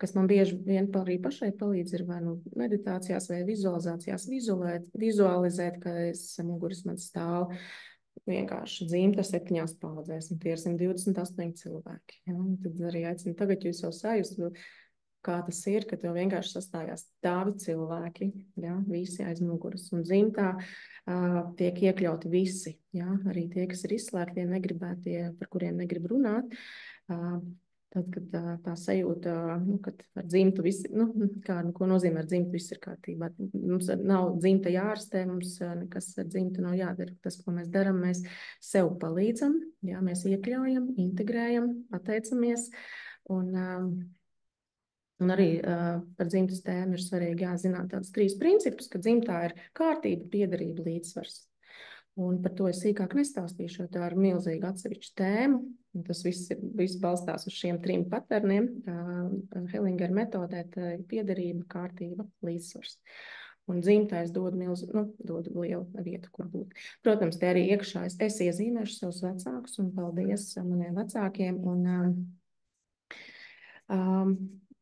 kas man bieži vien arī pašai palīdz, ir vai nu meditācijās vai vizualizācijās vizualizēt, ka aiz muguras man stāv vienkārši dzimta 7 paudzēs, un tie ir 128 cilvēki. Ja? Un tad arī aicinu tagad jūs jau sajust, kā tas ir, ka tev vienkārši sastājās tavi cilvēki, ja? Visi aiz muguras. Un dzimtā tiek iekļauti visi, ja? Arī tie, kas ir izslēgti, negribētie, par kuriem negrib runāt. Tad, kad tā sajūta, nu, kad ar dzimtu visi, nu, ko nozīmē ar dzimtu, viss ir kārtībā. Mums nav dzimta jārastē, mums nekas ar dzimtu nav jādara. Tas, ko mēs darām, mēs sev palīdzam, jā, mēs iekļaujam, integrējam, pateicamies. Un arī par dzimtas tēmu ir svarīgi jāzināt tādus 3 principus, ka dzimtā ir kārtība, piederība, līdzsvars. Un par to es sīkāk nestāstīšu, jo tā ir milzīga atsevišķa tēma. Tas viss balstās uz šiem 3 paterniem. Hellinger metodē tā ir piederība, kārtība, līdzsvars. Un dzimtais dod lielu vietu, kur būt. Protams, te arī iekšā es iezīmēšu savus vecākus un paldies maniem vecākiem.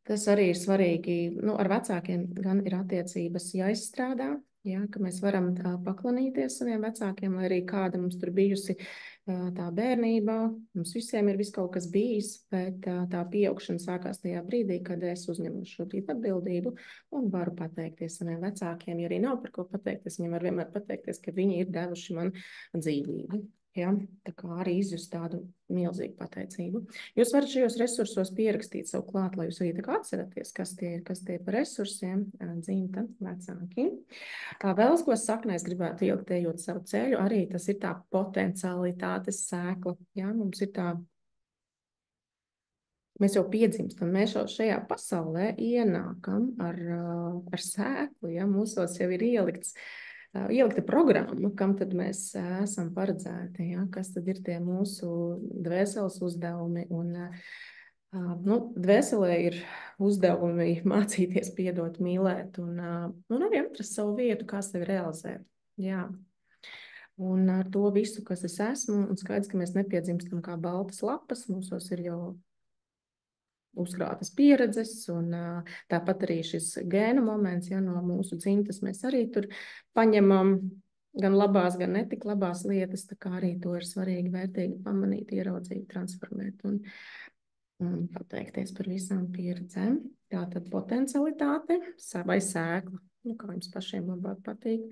Tas arī ir svarīgi. Nu, ar vecākiem gan ir attiecības jāizstrādā, ja, ka mēs varam paklanīties saviem vecākiem, lai arī kāda mums tur bijusi tā bērnībā. Mums visiem ir viskaut kas bijis, bet tā pieaugšana sākās tajā brīdī, kad es uzņemu šobrīd atbildību un varu pateikties saviem vecākiem. Ja arī nav par ko pateikties, viņiem var vienmēr pateikties, ka viņi ir devuši man dzīvību. Ja? Tā kā arī izjust tādu milzīgu pateicību. Jūs varat šajos resursos pierakstīt savu klāt, lai jūs arī atceraties, kas tie ir par resursiem, dzimta, vecāki. Vēl ko saknēs gribētu ielikt, ejot savu ceļu, arī tas ir tā potencialitātes sēkla. Ja? Mums ir tā, mēs jau piedzimstam, mēs jau šajā pasaulē ienākam ar sēklu, ja? Mūsos jau ir ielikta programma, kam tad mēs esam paredzēti, ja? Kas tad ir tie mūsu dvēseles uzdevumi. Un dvēselē ir uzdevumi mācīties, piedot, mīlēt un arī atrast savu vietu, kā sevi realizēt. Jā. Un ar to visu, kas es esmu, un skaidrs, ka mēs nepiedzimstam kā baltas lapas, mūsos ir jau uzkrātas pieredzes, un tāpat arī šis gēnu moments, ja, no mūsu dzimtas mēs arī tur paņemam gan labās, gan netik labās lietas, tā kā arī to ir svarīgi vērtīgi pamanīt, ieraudzīt, transformēt un pateikties par visām pieredzēm. Tātad potencialitāte vai sēkla, nu, kā jums pašiem labāk patīk.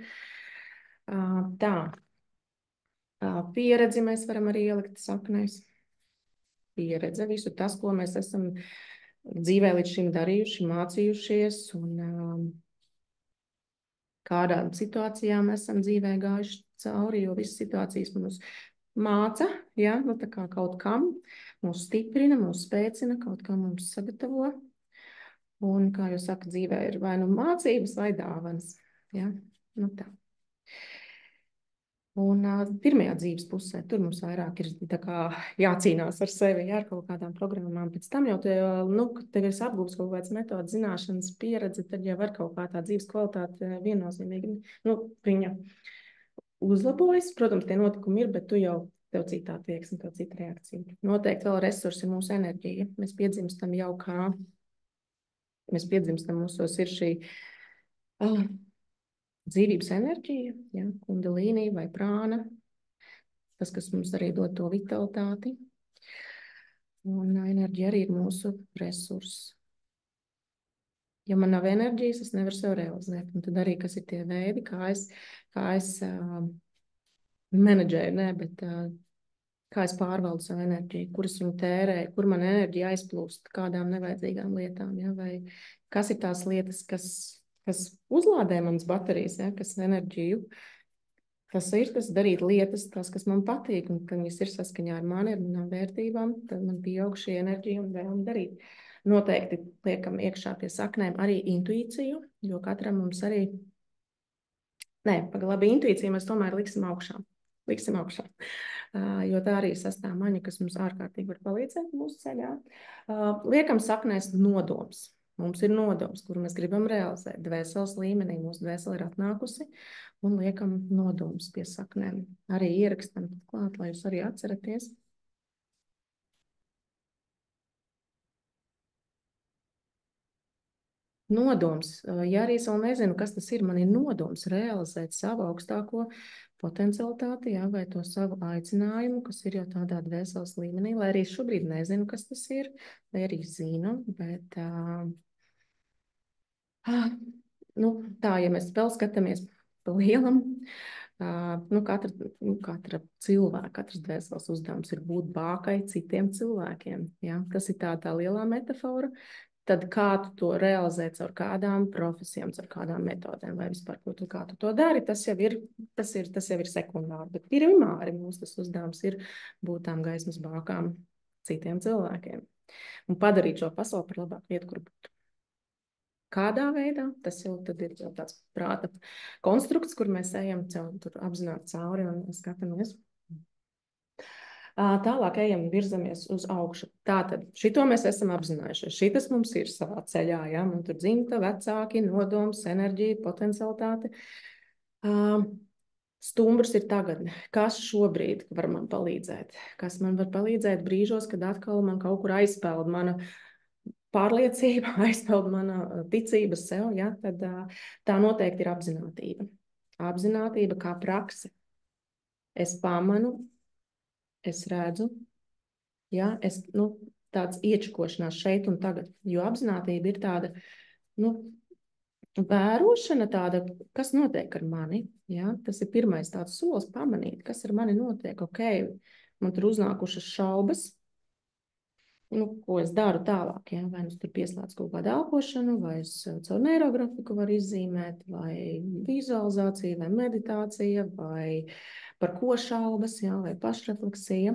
Pieredzi mēs varam arī ielikt saknēs. Pieredze, visu tas, ko mēs esam dzīvē līdz šim darījuši, mācījušies un kādām situācijām esam dzīvē gājuši cauri, jo visas situācijas mums māca, ja, nu tā kā kaut kam, mūs stiprina, mūs spēcina, kaut kā mums sagatavo. Un, kā jūs saka, dzīvē ir vai nu mācības vai dāvanas, ja, nu tā. Un pirmajā dzīves pusē tur mums vairāk ir jācīnās ar sevi, ar kaut kādām programmām. Pēc tam jau kad tev ir apgūts kaut kāds metodas, zināšanas, pieredze, tad jau var kaut kā tā dzīves kvalitāte viennozīmīgi, viņa uzlabojas. Protams, tie notikumi ir, bet tev citā tieksme, tev cita reakcija. Noteikti vēl resursi ir mūsu enerģija. Mēs piedzimstam mūsos ir šī dzīvības enerģija, ja, kundalīnī vai prāna, tas, kas mums arī dod to vitalitāti. Un enerģija arī ir mūsu resurss. Ja man nav enerģijas, es nevaru sev realizēt. Un tad arī, kas ir tie veidi, kā es menedžēju, kā es pārvaldu savu enerģiju, kur es viņu tērēju, kur man enerģija aizplūst kādām nevajadzīgām lietām, ja, vai kas ir tās lietas, kas kas uzlādē manas baterijas, ja, kas enerģiju. Tas ir tas darīt lietas, tas, kas man patīk, un kad viņas ir saskaņā ar mani, ar manām vērtībām, tad man pieaug šī enerģija un vēlme darīt. Noteikti liekam iekšā pie saknēm arī intuīciju, jo katram mums arī, labi, intuīciju mēs tomēr liksim augšā. Jo tā arī ir sastāv maņa, kas mums ārkārtīgi var palīdzēt mūsu ceļā. Liekam saknēs nodoms. Mums ir nodoms, kuru mēs gribam realizēt. Dvēseles līmenī mūsu dvēsele ir atnākusi un liekam nodomus pie saknēm. Arī ierakstam klāt, lai jūs arī atceraties. Nodoms. Ja arī es vēl nezinu, kas tas ir, man ir nodoms realizēt savu augstāko potencialitāti, jā, vai to savu aicinājumu, kas ir jau tādā dvēseles līmenī, lai arī šobrīd nezinu, kas tas ir, vai arī zinu, bet tā, ja mēs vēl skatāmies pa lielam, katra cilvēka, katras dvēseles uzdevums ir būt bākai citiem cilvēkiem. Ja? Tas ir tā lielā metafora. Tad kā tu to realizē caur kādām profesijām, caur kādām metodēm, vai vispār kā tu to dari, tas jau ir sekundāri. Bet primāri mūsu tas uzdevums ir būt tām gaismas bākām citiem cilvēkiem un padarīt šo pasauli par labāku vietu, kur būt. Kādā veidā, tas jau ir tāds prāta konstrukts, kur mēs ejam tur apzināti cauri un skatāmies. Tālāk ejam, virzamies uz augšu. Tātad, šito mēs esam apzinājušies. Šitas mums ir savā ceļā, ja? Man tur dzimta, vecāki, nodoms, enerģija, potencialitāte. Stumbrs ir tagadne. Kas šobrīd var man palīdzēt? Kas man var palīdzēt brīžos, kad atkal man kaut kur aizpeld mana pārliecība, aizpeld mana ticība sev, ja? Tad tā noteikti ir apzinātība. Apzinātība kā prakse. Es pamanu, es redzu, ja, tāds iečakošanās šeit un tagad, jo apzinātība ir tāda, vērošana tāda, kas notiek ar mani, ja, tas ir pirmais tāds solis pamanīt, kas ar mani notiek, man tur uznākušas šaubas, ko es daru tālāk, ja, vai es tur pieslēdzu kaut kādu elpošanu, vai es caur neirografiku varu izzīmēt, vai vizualizācija, vai meditācija, vai par ko šaubas, ja, vai pašrefleksija.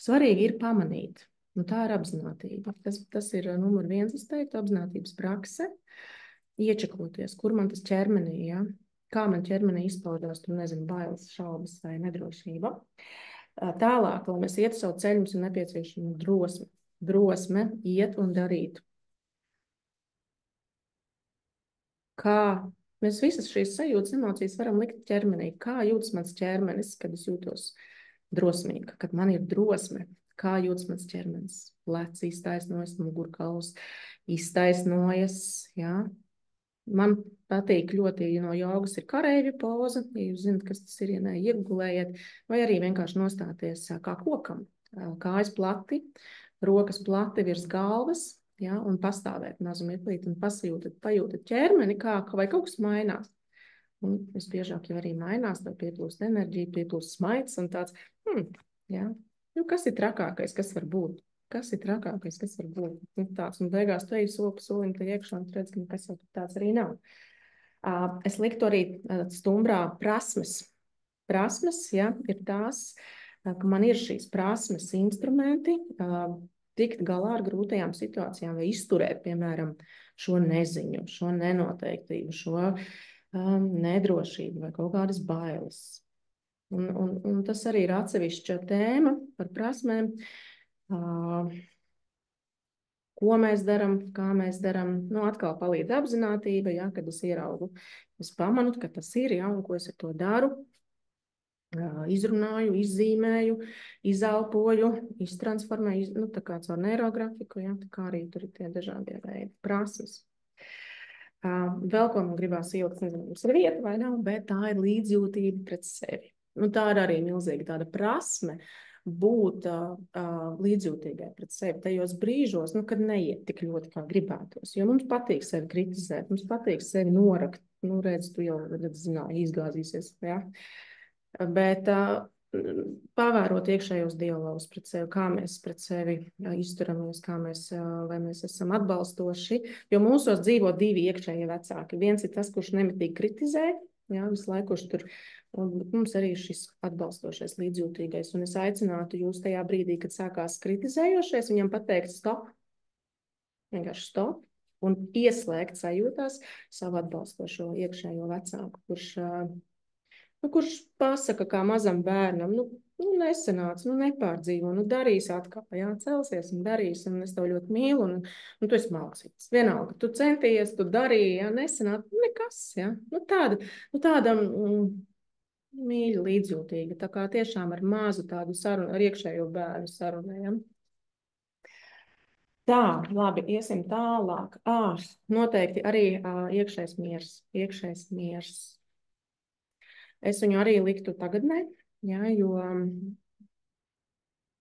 Svarīgi ir pamanīt, tā ir apzinātība. Tas ir numur 1, es teiktu, apzinātības prakse, iečakoties, kur man tas ķermenī, ja? Kā man ķermenī izpaudās, tur nezinu, bailes, šaubas vai nedrošība. Tālāk, lai mēs ietu savu ceļu, mums ir nepieciešama drosme. Drosme iet un darīt. Kā mēs visas šīs sajūtas, emocijas varam likt ķermenī? Kā jūtas mans ķermenis, kad es jūtos drosmīga, kad man ir drosme, kā jūtas mans ķermenis, plecs iztaisnojas, mugurkauls iztaisnojas, jā. Man patīk ļoti, no jogas ir kareivja poza, ja jūs zinat, kas tas ir, ja ne, iegulējiet, vai arī vienkārši nostāties kā kokam, kājas plati, rokas plati virs galvas, jā, un pastāvēt mazu mirklīti un pajūtat ķermeni, vai kaut kas mainās. Un visbiežāk jau arī mainās, tad pieplūst enerģija, pieplūst smaids un tāds, jā, kas ir trakākais, kas var būt? Kas ir trakākais, kas var būt? Tāds, un beigās tu eji soli pa solim te iekšā un redz, ka nekas jau tāds arī nav. Es liktu arī stumbrā prasmes. Prasmes, ja, ir tās, ka man ir šīs prasmes instrumenti, tikt galā ar grūtajām situācijām vai izturēt, piemēram, šo neziņu, šo nenoteiktību, šo nedrošību vai kaut kādas bailes. Un tas arī ir atsevišķa tēma par prasmēm. Ko mēs darām, kā mēs darām. Atkal palīdz apzinātība, ja, kad es ieraugu. Es pamanu, ka tas ir, ja, un ko es ar to daru. Izrunāju, izzīmēju, izelpoju, iztransformēju, tā kā caur neirografiku, ja, tā kā arī tur ir tie dažādie veidi prasmes. Vēl ko man gribās ielikt, nezinu, mums ir vieta vai nav, bet tā ir līdzjūtība pret sevi. Tā ir arī milzīga tāda prasme būt līdzjūtīgai pret sevi tajos brīžos, kad neiet tik ļoti, kā gribētos. Jo mums patīk sevi kritizēt, mums patīk sevi norakt. Redz, tu jau zināji, izgāzīsies, ja? Bet pavērot iekšējos dialogus pret sevi, kā mēs pret sevi izturamies, vai mēs esam atbalstoši. Jo mūsos dzīvo divi iekšējie vecāki. Viens ir tas, kurš nemitīgi kritizē, jā, visu laiku, kurš tur, un mums arī ir šis atbalstošais, līdzjūtīgais. Un es aicinātu jūs tajā brīdī, kad sākās kritizējošais, viņam pateikt stop, vienkārši stop, un ieslēgt sajūtās savu atbalstošo iekšējo vecāku, kurš pasaka kā mazam bērnam, nesanāca, nepārdzīvo, darīs atkal, jā, celsies un darīs, un es tev ļoti mīlu, un tu esi mācīts. Vienalga, tu centies, tu darīji, jā, nesanāca, nekas, jā. Tāda mīļa, līdzjūtīga, tā kā tiešām ar mazu tādu sarunu, ar iekšējo bērnu sarunējam. Tā, labi, iesim tālāk. Noteikti arī iekšējs miers. Es viņu arī liktu tagadnē, jā, jo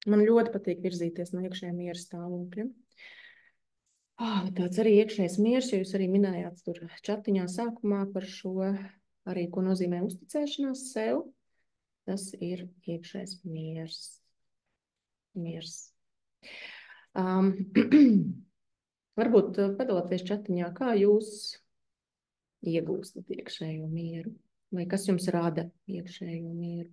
man ļoti patīk virzīties no iekšējā miera stāvokļa. Tāds arī iekšējais miers, jo jūs arī minējāt tur čatiņā sākumā par šo, arī ko nozīmē uzticēšanās sev. Tas ir iekšējais miers. Varbūt padalāties čatiņā, kā jūs iegūstat iekšējo mieru, vai kas jums rada iekšējo mieru?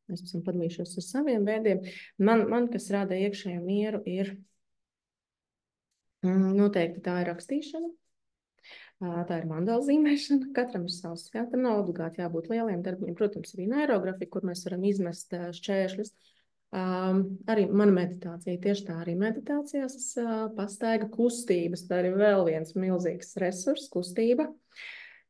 Es esmu padalījušos ar saviem veidiem. Man kas rada iekšējo mieru, ir noteikti tā ir rakstīšana. Tā ir mandāla zīmēšana. Katram ir savs. Jā, tam nav obligāti jābūt lieliem darbiem. Protams, arī neirografika, kur mēs varam izmest šķēršļus. Arī mana meditācija, tieši tā arī meditācijās pastaiga kustības. Tā ir vēl viens milzīgs resurs, kustība.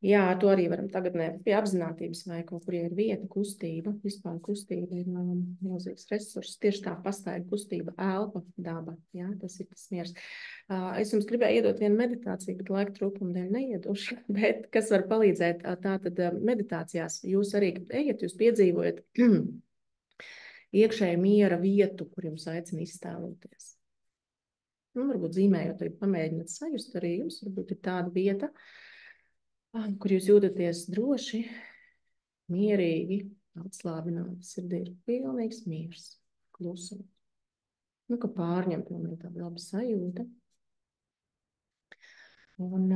Jā, ar to arī varam tagadnē pie apzinātības vai kaut kur ir vieta, kustība. Vispār kustība ir milzīgs resurss. Tieši tā pastaiga kustība, elpa, daba. Jā, tas ir tas miers. Es jums gribēju iedot vienu meditāciju, bet laika trūkuma dēļ neiedošu. Bet kas var palīdzēt? Tātad meditācijās jūs arī ejat, jūs piedzīvojat iekšēji miera vietu, kur jums aicina iztēloties. Varbūt zīmējot, vai pamēģināt sajust arī jums, varbūt ir tāda vieta, kur jūs jūtaties droši, mierīgi, atslābināti, sirdī ir pilnīgs miers, klusums. Ka pārņem pilnīgi tāda laba sajūta. Un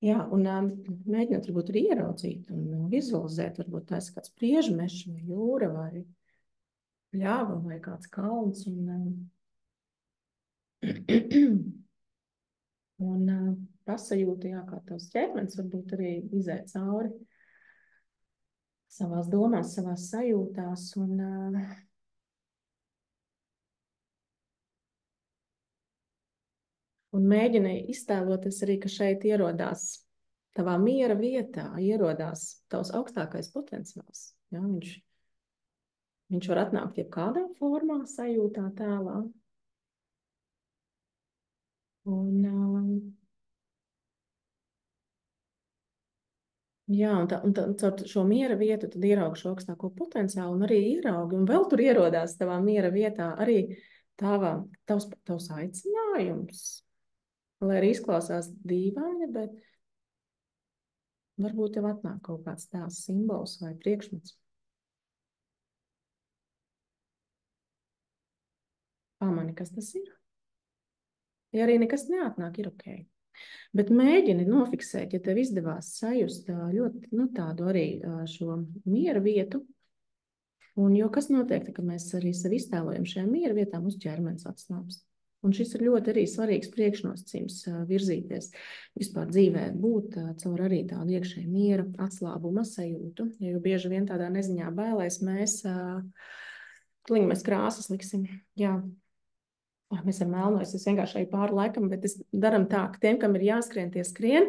jā, un mēģināt varbūt arī ieraudzīt un vizualizēt, varbūt tās kāds priežmešs vai jūra vai ļāva vai kāds kalns un pasajūta, jā, kā tavs ķermenis varbūt arī iziet cauri savās domās, savās sajūtās un mēģini iztēloties arī, ka šeit ierodās tavā miera vietā, ierodās tavs augstākais potenciāls. Ja? Viņš var atnākt jebkādā formā, sajūtā, tēlā. Jā, un caur šo miera vietu tad ieraugi šo augstāko potenciālu un arī ieraugi, un vēl tur ierodās tavā miera vietā arī tavs aicinājums, lai arī izklausās dīvaini, bet varbūt tev atnāk kaut kāds tās simbols vai priekšmets. Pamani, kas tas ir? Ja arī nekas neatnāk, ir ok. Bet mēģini nofiksēt, ja tev izdevās sajust ļoti tādu arī šo miera vietu. Un jo kas notiek, kad mēs arī sevi iztēlojam šajā miera vietā, mūsu ķermenis atslābst. Un šis ir ļoti arī svarīgs priekšnosacījums virzīties vispār dzīvē, būt caur arī tādu iekšēju miera atslābuma sajūtu. Jo bieži vien tādā neziņā bailēs mēs krāsas liksim, jā. Mēs ar melno, es vienkārši eju pāri laikam, bet es daram tā, ka tiem, kam ir jāskrien, tie skrien,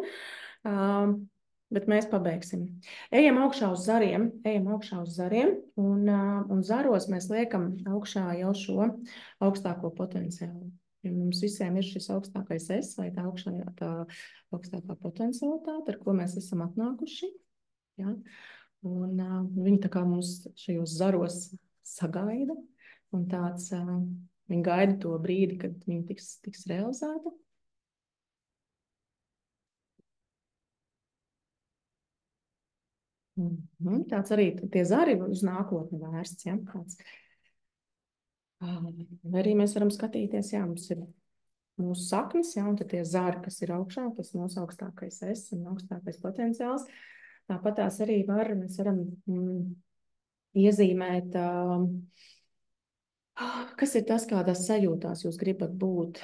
bet mēs pabeigsim. Ejam augšā uz zariem, un zaros mēs liekam augšā jau šo augstāko potenciālu. Ja mums visiem ir šis augstākais es, vai tā augstākā potencialitāte, ar ko mēs esam atnākuši. Ja? Un viņi tā kā mums šajos zaros sagaida, un viņi gaida to brīdi, kad viņi tiks realizēta. Tāds arī tie zari uz nākotni vērsts. Ja? Arī mēs varam skatīties, jā, mums ir mūsu saknes, ja, un tad tie zari, kas ir augšā, tas mūsu augstākais es un augstākais potenciāls. Tāpat tās arī mēs varam iezīmēt, kas ir tas, kādās sajūtās jūs gribat būt.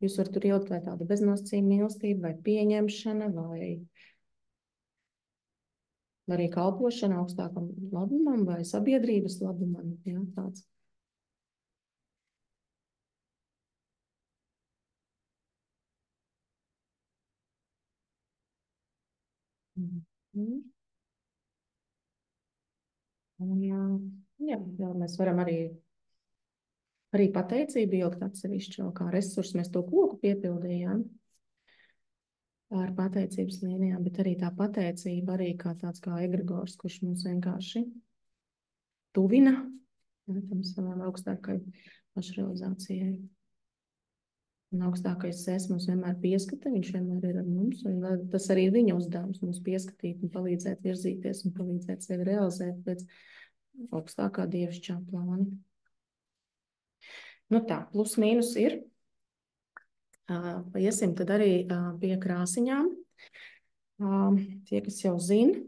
Jūs varat tur ielikt vai tāda beznosacījuma mīlestība, vai pieņemšana, vai arī kalpošana augstākam labumam, vai sabiedrības labumam. Ja, tāds. Un, jā, mēs varam arī pateicību ielikt atsevišķi kā resursu. Mēs to koku piepildījām ar pateicības līnijām, bet arī tā pateicība arī kā tāds kā egregors, kurš mums vienkārši tuvina tam savam augstākai pašrealizācijai. Un augstākais es mums vienmēr pieskata, viņš vienmēr ir ar mums, un tas arī ir viņa uzdevums mums pieskatīt un palīdzēt virzīties un palīdzēt sevi realizēt pēc augstākā dievišķā plāna. Nu tā, plus mīnus ir. Iesim tad arī pie krāsiņām. Tie, kas jau zina,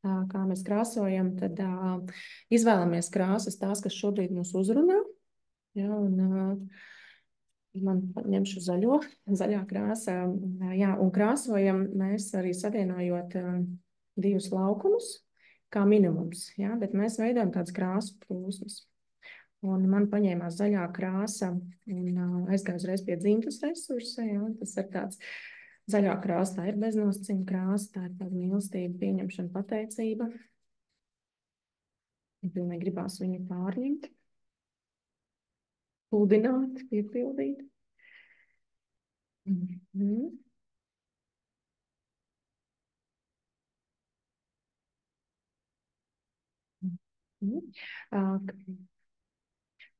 kā mēs krāsojam, tad izvēlamies krāsas tās, kas šobrīd mūs uzrunā. Ja, un man ņemšu zaļā krāsā. Jā, un krāsojam mēs arī savienojot divus laukumus, kā minimums. Ja, bet mēs veidojam tādas krāsu plūsmas. Un man paņēmās zaļā krāsa un aizgāju uzreiz pie dzimtas resursa. Ja, tas ir tāds zaļā krāsa, tā ir beznosacījuma krāsa, tā ir tāda mīlestība, pieņemšana, pateicība. Un pilnīgi gribās viņu pārņemt, pludināt, piepildīt.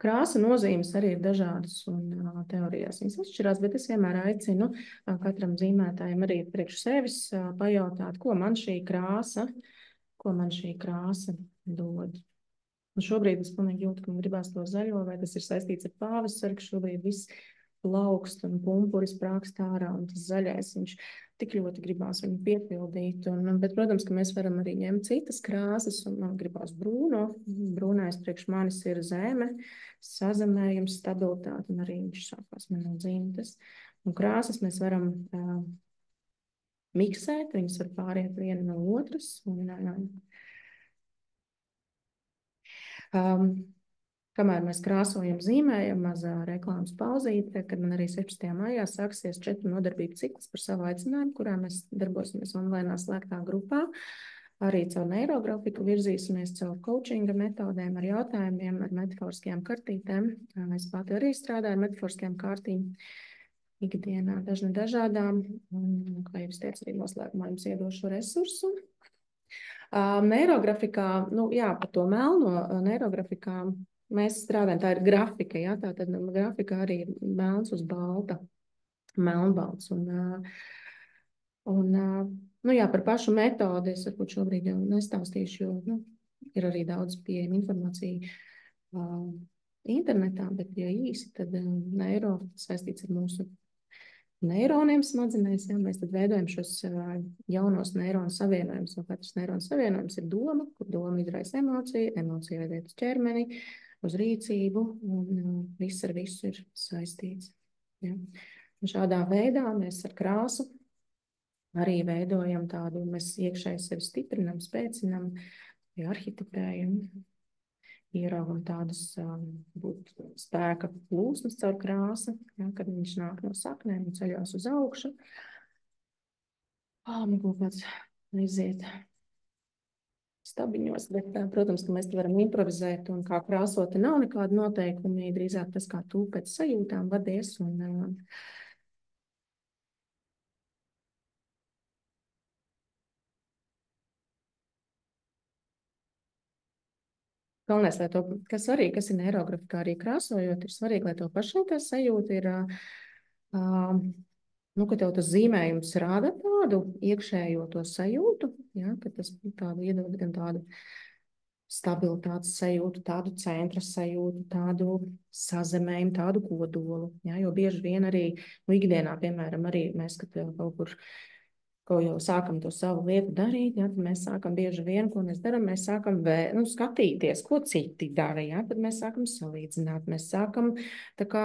Krāsu nozīmes arī ir dažādas un teorijās viņas atšķirās, bet es vienmēr aicinu katram zīmētājam arī priekš sevis pajautāt, ko man šī krāsa dod. Un šobrīd es pilnīgi jūtu, ka man gribās to zaļo, vai tas ir saistīts ar pavasaru, ka šobrīd viss plaukst un pumpuris sprākst ārā, un tas zaļais, viņš tik ļoti gribās viņu piepildīt. Bet, protams, ka mēs varam arī ņemt citas krāsas, un man gribās brūno. Brūnais priekš manis ir zeme, sazemējums, stabilitāte, un arī viņš sākās man no dzimtes. Un krāsas mēs varam miksēt, viņas var pāriet viena no otras, kamēr mēs krāsojam, zīmējam, mazā reklāmas pauzīte, kad man arī 16. maijā sāksies 4 nodarbību cikls par savu aicinājumu, kurā mēs darbosimies online slēgtā grupā. Arī caur neirografiku virzīsimies caur coachinga metodēm, ar jautājumiem, ar metaforiskajām kartītēm. Es pati arī strādāju ar metaforiskajām kārtīm ikdienā, dažādām. Un, kā jau es teicu, arī noslēgumā jums iedošu resursu. Neirografikā, par to melno neirografikā mēs strādājam, tā ir grafika, ja, tā tad grafika arī ir melns uz balta, melnbalts. Par pašu metodi es varbūt šobrīd jau nestāstīšu, jo ir arī daudz pieejama informācija internetā, bet, ja īsi, tad neiro saistīts ar mūsu neironiem smadzenēs, ja, mēs tad veidojam šos jaunos neironu savienojumus, un katrs neironu savienojums ir doma, kur doma izraisa emociju, emocija veidiet uz ķermeni, uz rīcību, un viss ar visu ir saistīts. Ja. Un šādā veidā mēs ar krāsu arī veidojam tādu, mēs iekšēji sevi stiprinam, spēcinam, arhitipējam, ieraugam tādas spēka plūsmas caur krāsu, ja, kad viņš nāk no saknēm un ceļās uz augšu. Man kaut kāds aiziet stabiņos, bet, protams, ka mēs te varam improvizēt, un kā krāsota nav nekāda noteikumi, drīzāk tas, kā tu pēc sajūtām vadies, un Galvenais, lai to, kas svarīgi, kas ir neirografikā arī krāsojot, ir svarīgi, lai to pašai tā sajūta ir, nu, ka tev tas zīmējums rāda tādu iekšējo to sajūtu, ja, ka tas tādu iedod gan tādu stabilitātes sajūtu, tādu centra sajūtu, tādu sazemējumu, tādu kodolu, ja, jo bieži vien arī, nu, ikdienā, piemēram, arī mēs, kad kaut kur ko jau sākam to savu lietu darīt, ja, tad mēs sākam bieži vien, ko mēs darām, mēs sākam skatīties, ko citi dara, ja, tad mēs sākam salīdzināt, mēs sākam tā kā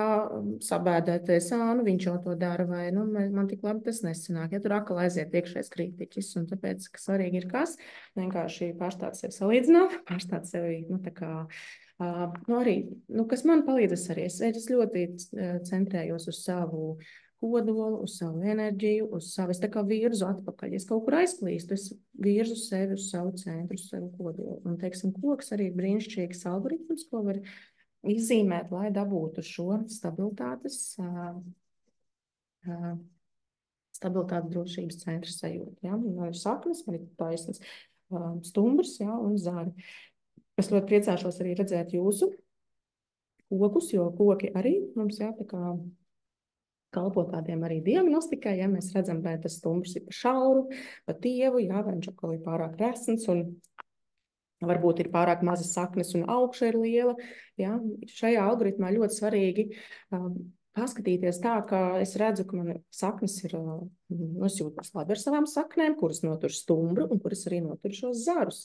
sabēdēties, nu viņš jau to dara, vai, nu, man tik labi tas nesanāk, ja tur atkal aiziet iekšējais kritiķis, un tāpēc, ka svarīgi ir kas, vienkārši pārstāt sevi salīdzināt, pārstāt sevi, nu, tā kā, nu, arī, nu, kas man palīdzas arī, es ļoti centrējos uz savu kodolu, uz savu enerģiju, uz savu, es tā kā virzu atpakaļ. Es kaut kur aizklīstu, es virzu sevi uz savu centru, uz savu kodolu. Un, teiksim, koks arī ir brīnišķīgs algoritms, ko var izzīmēt, lai dabūtu šo stabilitātes, drošības centra sajūtu. Ja? Man ir saknes, man ir taisnas stumbrs, ja, un zari. Es ļoti priecāšos arī redzēt jūsu kokus, jo koki arī mums jā, tā kā kalpo tādiem arī diagnostikai, ja mēs redzam, vai tas stumbrs ir pa šauru, pa tievu, jā, vai viņš atkal ir pārāk resns un varbūt ir pārāk mazas saknes un augša ir liela. Ja? Šajā algoritmā ļoti svarīgi paskatīties tā, ka es redzu, ka man saknes ir, es jūtos labi ar savām saknēm, kuras notur stumbru un kuras arī notur šos zarus.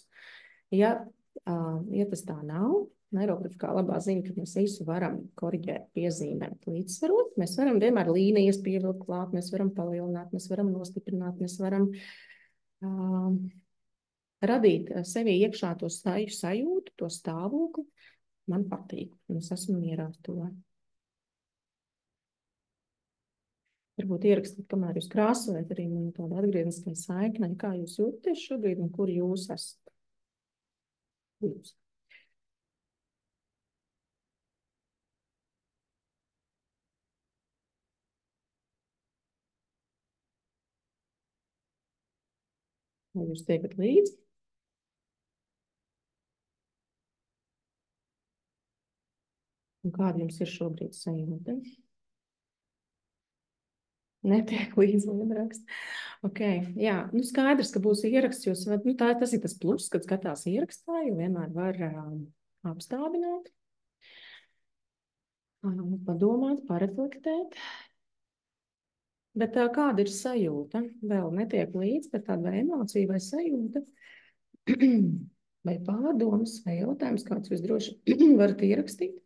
Ja tas tā nav, neirografikā labā ziņa, ka mēs visu varam koriģēt, piezīmēt, līdzsvarot. Mēs varam vienmēr līnijas pievilkt klāt, mēs varam palielināt, mēs varam nostiprināt, mēs varam radīt sevī iekšā to sajūtu, to stāvokli. Man patīk, un es esmu mierā ar to. Varbūt ierakstīt, kamēr jūs krāsojat, arī man tāda atgriezniskā saikne, kā jūs jūtaties šobrīd un kur jūs esat. Jūs. Vai jūs tiekat līdzi? Un kāda jums ir šobrīd sajūta? Netiek līdzi lietraksts. Okay, jā, nu skaidrs, ka būs ieraksts, jūs, nu tas ir tas plus, kad skatās ierakstā, jo vienmēr var apstādināt, padomāt, pareflektēt. Bet kāda ir sajūta? Vēl netiek līdzi, bet tāda vai emocija vai sajūta, vai pārdomas, vai jautājums, kāds jūs droši varat ierakstīt.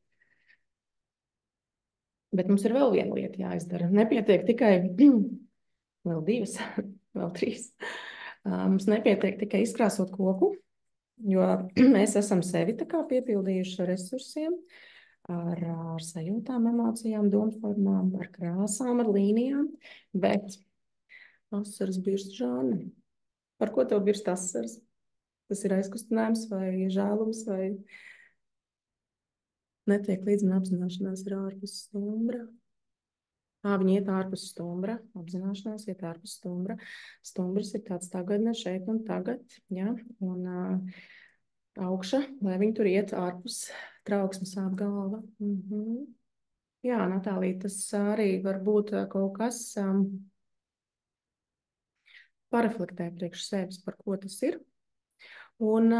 Bet mums ir vēl viena lieta jāizdara. Nepietiek tikai vēl divas, vēl trīs. Mums nepietiek tikai izkrāsot koku, jo mēs esam sevi tā kā piepildījuši ar resursiem, ar sajūtām, emocijām, domformām, ar krāsām, ar līnijām, bet asaras birst žāni. Par ko tev birst asaras? Tas ir aizkustinājums vai žēlums vai netiek līdz un apzināšanās ir ārpus stumbra. Viņi iet ārpus stumbra, apzināšanās iet ārpus stumbra. Stumbrs ir tāds tagadne šeit un tagad, ja, un augša, lai viņi tur iet ārpus trauksmes apgalva. Jā, Natālija, tas arī var būt kaut kas pareflektē priekš sevis, par ko tas ir. Un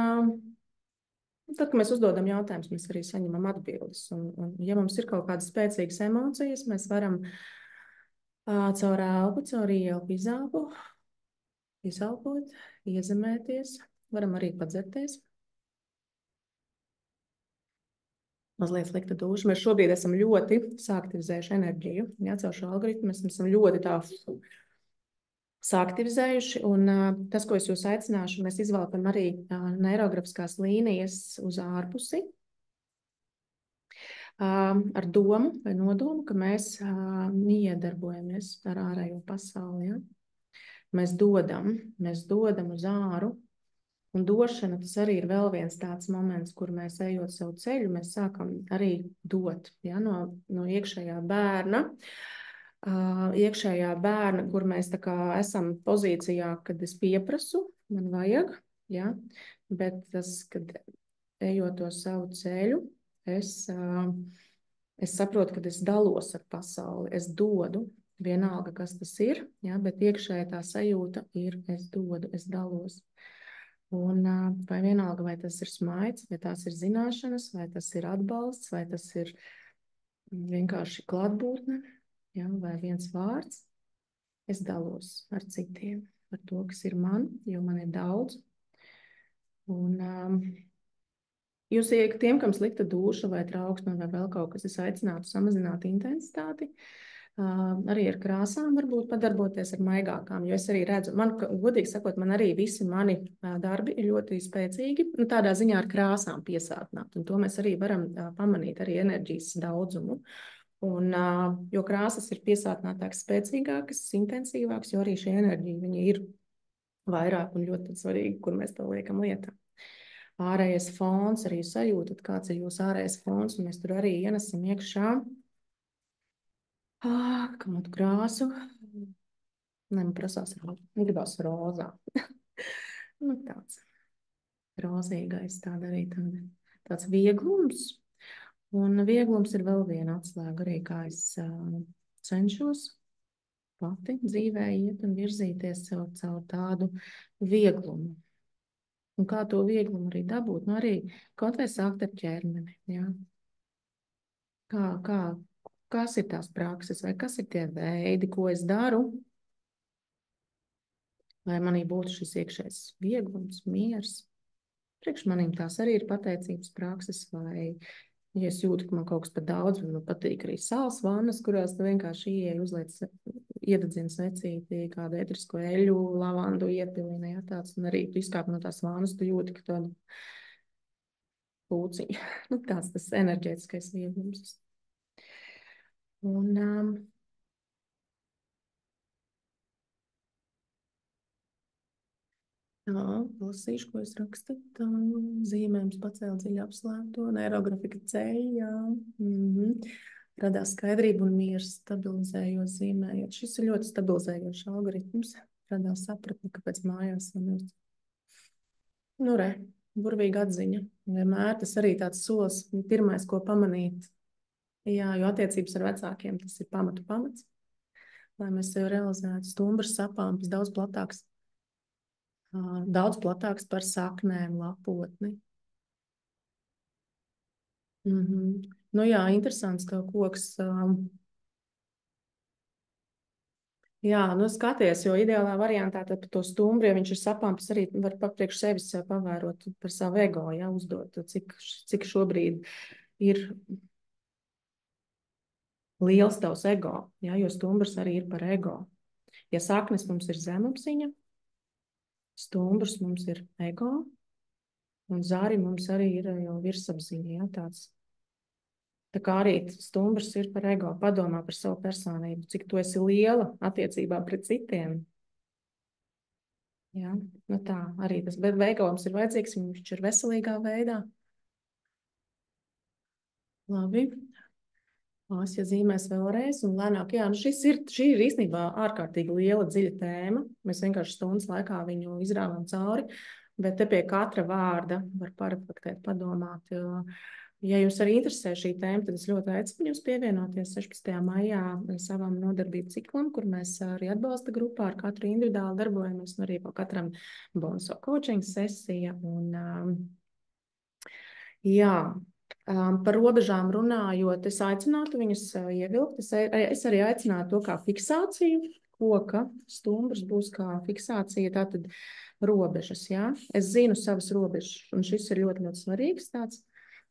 tad, kad mēs uzdodam jautājumus, mēs arī saņemam atbildes. Un ja mums ir kaut kādas spēcīgas emocijas, mēs varam caur elpu, caur ieelpu, izelpu, izelpot, iezemēties, varam arī padzerties. Mazliet slikta duša. Mēs šobrīd esam ļoti sāktivizējuši enerģiju. Jā, caur šo algoritmu mēs esam ļoti tā sāktivizējuši, un tas, ko es jūs aicināšu, mēs izvēlētam arī neirografiskās līnijas uz ārpusi, ar domu vai nodomu, ka mēs iedarbojamies ar ārējo pasauli. Ja? Mēs dodam uz āru, un došana tas arī ir vēl viens tāds moments, kur mēs ejot savu ceļu, mēs sākam arī dot, ja? no iekšējā bērna. Iekšējā bērna, kur mēs tā kā esam pozīcijā, kad es pieprasu, man vajag, ja? Bet tas, kad ejot to savu ceļu, es saprotu, ka es dalos ar pasauli, es dodu, vienalga, kas tas ir, ja, bet iekšēji tā sajūta ir, es dodu, es dalos. Un vai vienalga, vai tas ir smaids, vai tās ir zināšanas, vai tas ir atbalsts, vai tas ir vienkārši klātbūtne, ja, vai viens vārds, es dalos ar citiem, ar to, kas ir man, jo man ir daudz. Un jūs, tiem, kam slikta duša vai trauksme vai vēl kaut kas, es aicinātu samazināt intensitāti. Arī ar krāsām varbūt padarboties ar maigākām, jo es arī redzu, man, godīgi sakot, man arī visi mani darbi ir ļoti spēcīgi, nu, tādā ziņā ar krāsām piesātināt, un to mēs arī varam pamanīt arī enerģijas daudzumu. Un, jo krāsas ir piesātinātākas, spēcīgākas, intensīvākas, jo arī šī enerģija viņa ir vairāk un ļoti svarīga, kur mēs to liekam lietā. Ārējais fons, arī sajūtat, kāds ir jūsu ārējais fons, un mēs tur arī ienesam iekšā kādu krāsu. Nē, man prasās, gribās rozā. Nu, tāds rozīgais, tāda arī tāds vieglums. Un vieglums ir vēl viena atslēga arī, kā es cenšos pati dzīvē iet un virzīties caur tādu vieglumu. Un kā to vieglumu arī dabūt? Nu, arī kaut vai sākt ar ķermeni, ja? Kas ir tās prakses, vai kas ir tie veidi, ko es daru, lai manī būtu šis iekšējais vieglums, miers. Priekš manīm tās arī ir pateicības prakses, vai, ja es jūtu, ka man kaut kas par daudz, man patīk arī sāls vannas, kurās tu vienkārši ieej, uzliec, iededzina svecīti, kādu etrisko eļu, lavandu iepilina, ja, tāds, un arī tu izkāp no tās vannas, tu jūti, ka tādu pūciņu, nu, tāds tas enerģētiskais vieglums. Un lasīšu, ko es rakstu. Zīmējums pacēla dziļi apslēpto, neirografika ceļā. Radās skaidrība un miers, stabilizējot, zīmējot. Šis ir ļoti stabilizējošs algoritms. Radās sapratne, kāpēc mājās samilst. Nu, re, burvīga atziņa. Vienmēr tas arī tāds solis, pirmais, ko pamanīt. Jā, jo attiecības ar vecākiem tas ir pamats. Lai mēs sev realizētu stumbrs sapāmpis daudz platāks par saknēm, lapotni. Nu jā, interesants, ka koks. Jā, nu skaties, jo ideālā variantā tad par to stumbru, ja viņš ir sapāmpis, arī var priekš sevis pavērot par savu ego, ja, uzdot, cik šobrīd ir liels tavs ego, ja, jo stumbrs arī ir par ego. Ja saknes mums ir zemapziņa, stumbrs mums ir ego, un zari mums arī ir jau virsapziņa, ja, tāds. Tā kā arī stumbrs ir par ego, padomā par savu personību, cik tu esi liela attiecībā pret citiem. Ja, nu tā, arī tas veikalums ir vajadzīgs, viņš ir veselīgā veidā. Labi. Ja zīmēs vēlreiz, un lēnāk, jā, nu šī ir īstenībā ārkārtīgi liela, dziļa tēma. Mēs vienkārši stundas laikā viņu izrāvām cauri, bet te pie katra vārda var paraflektēt, padomāt. Ja jūs arī interesē šī tēma, tad es ļoti aicinu jūs pievienoties 16. maijā savam nodarbību ciklam, kur mēs arī atbalsta grupā ar katru individuāli darbojamies, un arī pa katram bonuso coaching sesija. Un, jā. Par robežām runājot, es aicinātu viņus ievilkt. Es arī aicinātu to kā fiksāciju. Koka stumbrs būs kā fiksācija, tātad robežas. Ja? Es zinu savas robežas, un šis ir ļoti, ļoti svarīgs tāds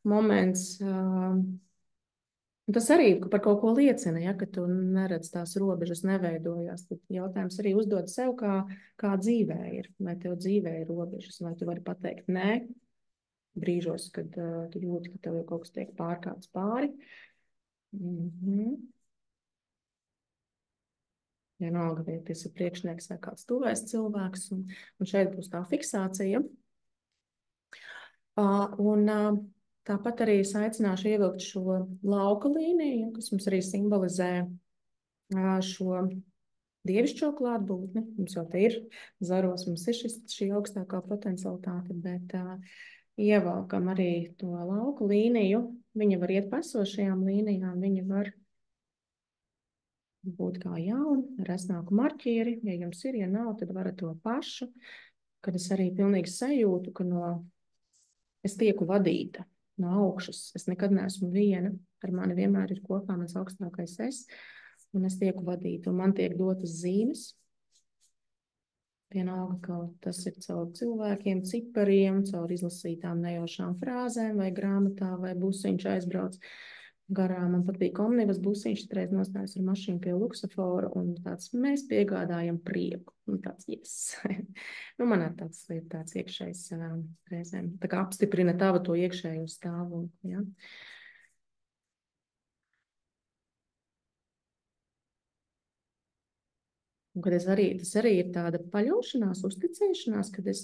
moments. Tas arī par kaut ko liecina, ja, ka tu neredz tās robežas, neveidojās. Tad jautājums arī uzdod sev, kā dzīvē ir. Vai tev dzīvē ir robežas, vai tu vari pateikt nē. Brīžos, kad tu jūti, ka tev jau kaut kas tiek pārkāpts pāri. Vienalga, vai tas ir priekšnieks vai kāds tuvēs cilvēks, un šeit būs tā fiksācija. Un tāpat arī es aicināšu ievilkt šo lauka līniju, kas mums arī simbolizē šo dievišķo klātbūtni. Mums jau te ir zaros, mums ir šī augstākā potencialitāte, bet ievelkam arī to lauku līniju. Viņa var iet pa esošajām līnijām, viņa var būt kā jauna, ar esnāku marķieri. Ja jums ir, ja nav, tad varat to pašu. Kad es arī pilnīgi sajūtu, ka es tieku vadīta no augšas. Es nekad neesmu viena. Ar mani vienmēr ir kopā mans augstākais es. Un es tieku vadīta. Un man tiek dotas zīmes. Vienalga, ka tas ir caur cilvēkiem, cipariem, caur izlasītām nejaušām frāzēm vai grāmatā, vai busiņš aizbrauc garām. Man patīk omnibus busiņš, reiz nostājas ar mašīnu pie luksafora un tāds mēs piegādājam prieku. Un tāds, yes. Nu, man ir tāds iekšējs reizēm. Tā kā apstiprina tavu to iekšējo stāvokli, ja. Un kad tas arī ir tāda paļaušanās, uzticēšanās, kad es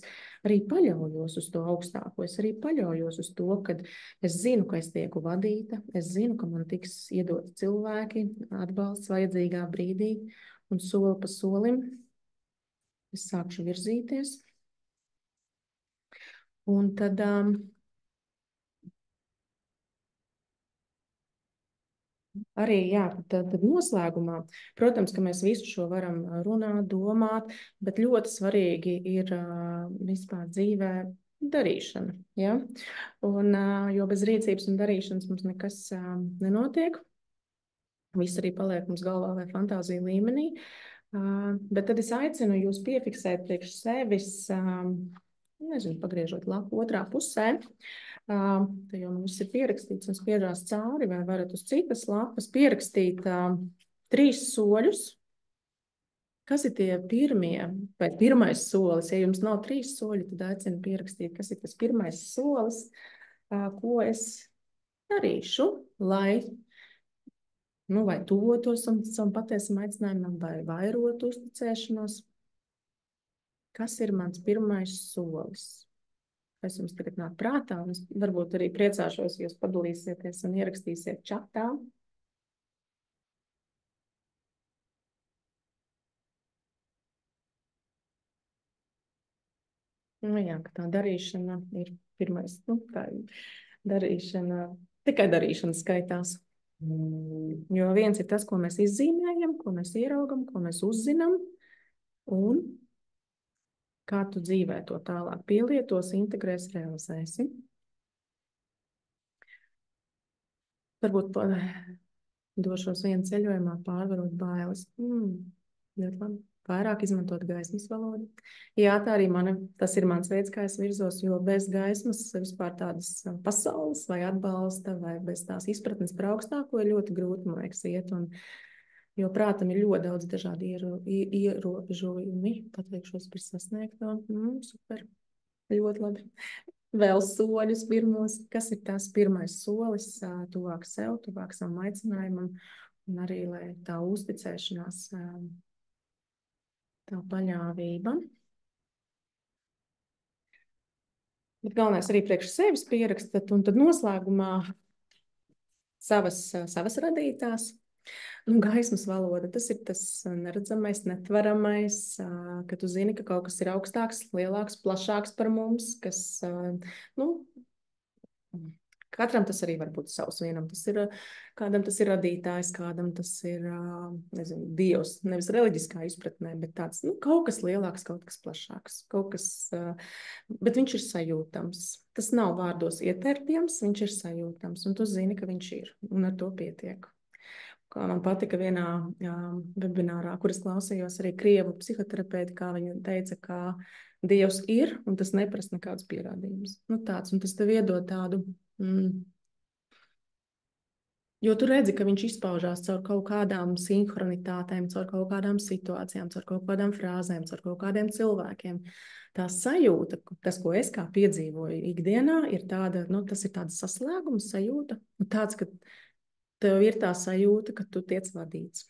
arī paļaujos uz to augstāko. Es arī paļaujos uz to, ka es zinu, ka es tieku vadīta, es zinu, ka man tiks iedoti cilvēki, atbalsts vajadzīgā brīdī, un soli pa solim es sākšu virzīties. Un tad arī, jā, tad noslēgumā, protams, ka mēs visu šo varam runāt, domāt, bet ļoti svarīgi ir vispār dzīvē darīšana, ja? Un, jo bez rīcības un darīšanas mums nekas nenotiek. Viss arī paliek mums galvā vai fantāzija līmenī. Bet tad es aicinu jūs piefiksēt priekš sevis, nezinu, pagriežot lapu otrā pusē, te jau mums ir pierakstīts un spiežās cauri, vai varat uz citas lapas pierakstīt 3 soļus. Kas ir tie pirmie, vai pirmais solis? Ja jums nav 3 soļi, tad aicinu pierakstīt, kas ir tas pirmais solis, ko es darīšu, lai vai tuvotos savam patiesam aicinājumam, vai vairotu uzticēšanos. Kas ir mans pirmais solis? Kas jums tagad nāk prātā? Un es varbūt arī priecāšos, ja jūs padalīsieties un ierakstīsiet čatā. Nu jā, ka tā darīšana ir pirmais. Tā darīšana, tikai darīšana skaitās. Jo viens ir tas, ko mēs izzīmējam, ko mēs ieraugam, ko mēs uzzinām, un kā tu dzīvē to tālāk pielietos, integrēs, realizēsi. Varbūt došos vienu ceļojumā, pārvarot bailes. Ļoti labi. Vairāk izmantot gaismas valodu. Jā, tā arī tas ir mans veids, kā es virzos, jo bez gaismas vispār tādas pasaules vai atbalsta vai bez tās izpratnes par augstāko ir ļoti grūti, man liekas, iet. Jo prātam ir ļoti daudz dažādi ierobežojumi. Pateikšos par sasniegto. Super. Ļoti labi. Vēl soļus pirmos. Kas ir tās pirmais solis? Tuvāk sev, tuvāk savam aicinājumam. Un arī, lai tā uzticēšanās, tā paļāvība. Bet galvenais arī priekš sevis pierakstat, un tad noslēgumā savas radītās. Gaismas valoda, tas ir tas neredzamais, netveramais, ka tu zini, ka kaut kas ir augstāks, lielāks, plašāks par mums, kas, katram tas arī var būt savs. Kādam tas ir radītājs, kādam tas ir, nezinu, Dievs, nevis reliģiskā izpratnē, bet tāds, kaut kas lielāks, kaut kas plašāks, bet viņš ir sajūtams. Tas nav vārdos ietērpjams, viņš ir sajūtams, un tu zini, ka viņš ir, un ar to pietiek. Kā man patika vienā webinārā, kuras klausījos arī krievu psihoterapeiti, kā viņa teica, ka Dievs ir, un tas neprasa nekādus pierādījumus. Tāds, un tas tev iedod tādu, jo tu redzi, ka viņš izpaužās caur kaut kādām sinhronitātēm, caur kaut kādām situācijām, caur kaut kādām frāzēm, caur kaut kādiem cilvēkiem. Tā sajūta, tas, ko es kā piedzīvoju ikdienā, ir tāda, tas ir tāda saslēguma sajūta, un tāds, ka tev ir tā sajūta, ka tu tiec vadīts.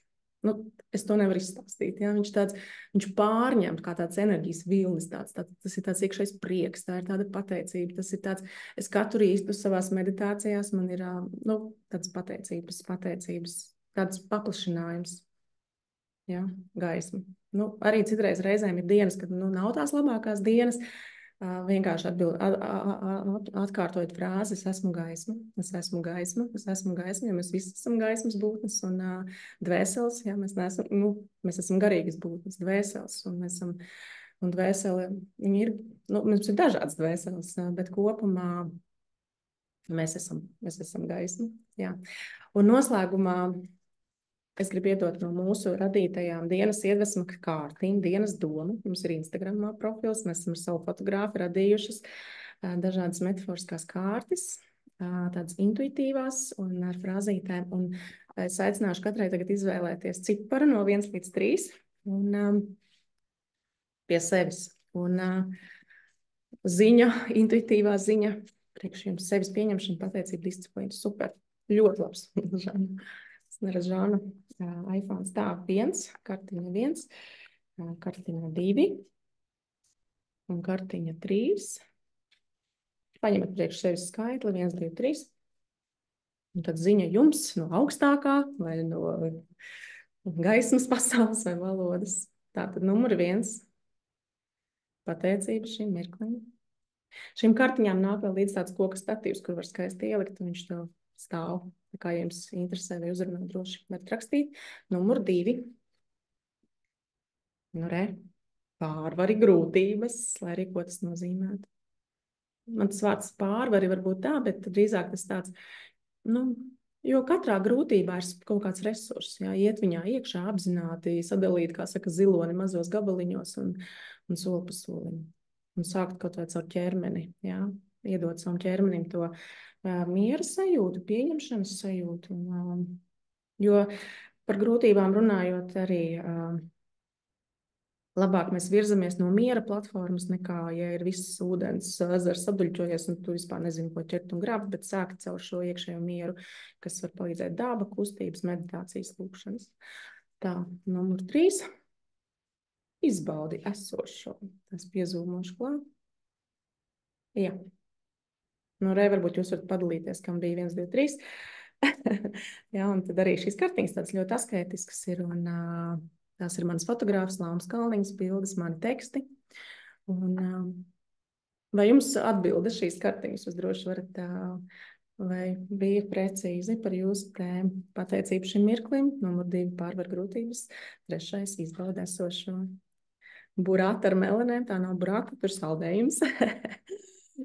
Es to nevaru izstāstīt. Ja? Viņš pārņem kā tāds enerģijas vilnis, tas ir tāds iekšējs prieks, tā ir tāda pateicība. Tas ir tāds, es katru rītu savās meditācijās, man ir tāds pateicības, tāds paplašinājums, ja? Gaisma. Arī citreiz reizēm ir dienas, kad nav tās labākās dienas, Vienkārši atkārtojot frāzi, es esmu gaisma, es esmu gaisma, es esmu gaisma, jo mēs visi esam gaismas būtnes un dvēseles, jā, mēs neesam, mēs esam garīgas būtnes, dvēseles, un mēs esam, un dvēsele, viņi ir, mums ir dažādas dvēseles, bet kopumā mēs esam gaisma, jā. Un noslēgumā es gribu iedot no mūsu radītajām dienas iedvesmu kārtīm, dienas domu. Mums ir Instagramā profils, mēs esam ar savu fotografu radījušas dažādas metaforiskās kārtas, tādas intuitīvās un ar frāzītēm. Un es aicināšu katrai tagad izvēlēties ciparu no 1 līdz 3 un pie sevis. Un ziņa, intuitīvā ziņa, priekš jums sevis pieņemšana, pateicība, disciplīna. Super, ļoti labs. Es neredzu Žānu. iPhone tā 1, kartiņa 1, kartiņa 2 un kartiņa 3. Paņemat priekš sevis skaitli 1, 2, 3. Un tad ziņa jums no augstākā vai no gaismas pasaules vai valodas. Tātad numur 1. Pateicība šim mirklim. Šīm kartiņām nāk vēl līdz tāds koka statīvs, kur var skaisti ielikt, un viņš tev stāv. Kā jums interesē vai uzrunā, droši varat rakstīt. Numur 2. Nu, pārvari grūtības, lai arī ko tas nozīmētu. Man tas vārds pārvari var būt tā, bet drīzāk tas tāds, jo katrā grūtībā ir kaut kāds resurss, jā, iet viņā iekšā apzināti, sadalīt, kā saka, ziloni mazos gabaliņos un soli pa solim. Un sākt kaut vai caur ķermeni, jā, iedot savam ķermenim to miera sajūtu, pieņemšanas sajūtu. Jo par grūtībām runājot arī labāk mēs virzamies no miera platformas nekā, ja ir viss ūdens ezers saduļķojies un tu vispār nezini, ko ķert un grābt, bet sākt caur šo iekšējo mieru, kas var palīdzēt daba, kustības, meditācijas, lūkšanas. Tā, numur 3. Izbaudi esošo. Es piezūmošu klāt. Jā. Varbūt jūs varat padalīties, kam bija 1, 2, 3. Jā, un tad arī šīs kartiņas tādas ļoti asketiskas ir, un tās ir manas fotogrāfas, Laumas Kalniņas bildes, mani teksti. Un vai jums atbilda šīs kartiņas? Jūs droši varat, vai bija precīzi par jūsu tēmu? Pateicību šim mirklim, numur 2 pārvar grūtības, 3 izbauda esošo. Burāta ar melanēm, tā nav burāta, tur saldējums.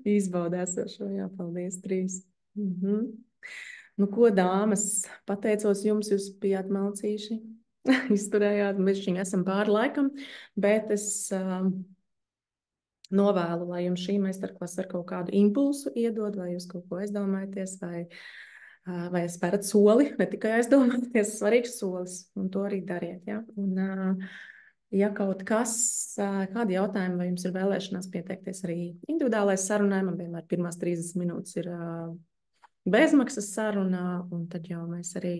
Izbauda esošo, jā, paldies, 3. Ko, dāmas, pateicos jums, jūs bijāt malcīši, izturējāt, mēs šķiņ esam pāri laikam, bet es novēlu, lai jums šī meistarklasa ar kaut kādu impulsu iedod, vai jūs kaut ko aizdomājaties, vai spērat soli, ne tikai aizdomāties, svarīgs solis, un to arī dariet, jā. Un, ja kaut kas, kādi jautājumi, vai jums ir vēlēšanās pieteikties arī individuālais sarunai, man vienmēr pirmās 30 minūtes ir bezmaksas sarunā, un tad jau mēs arī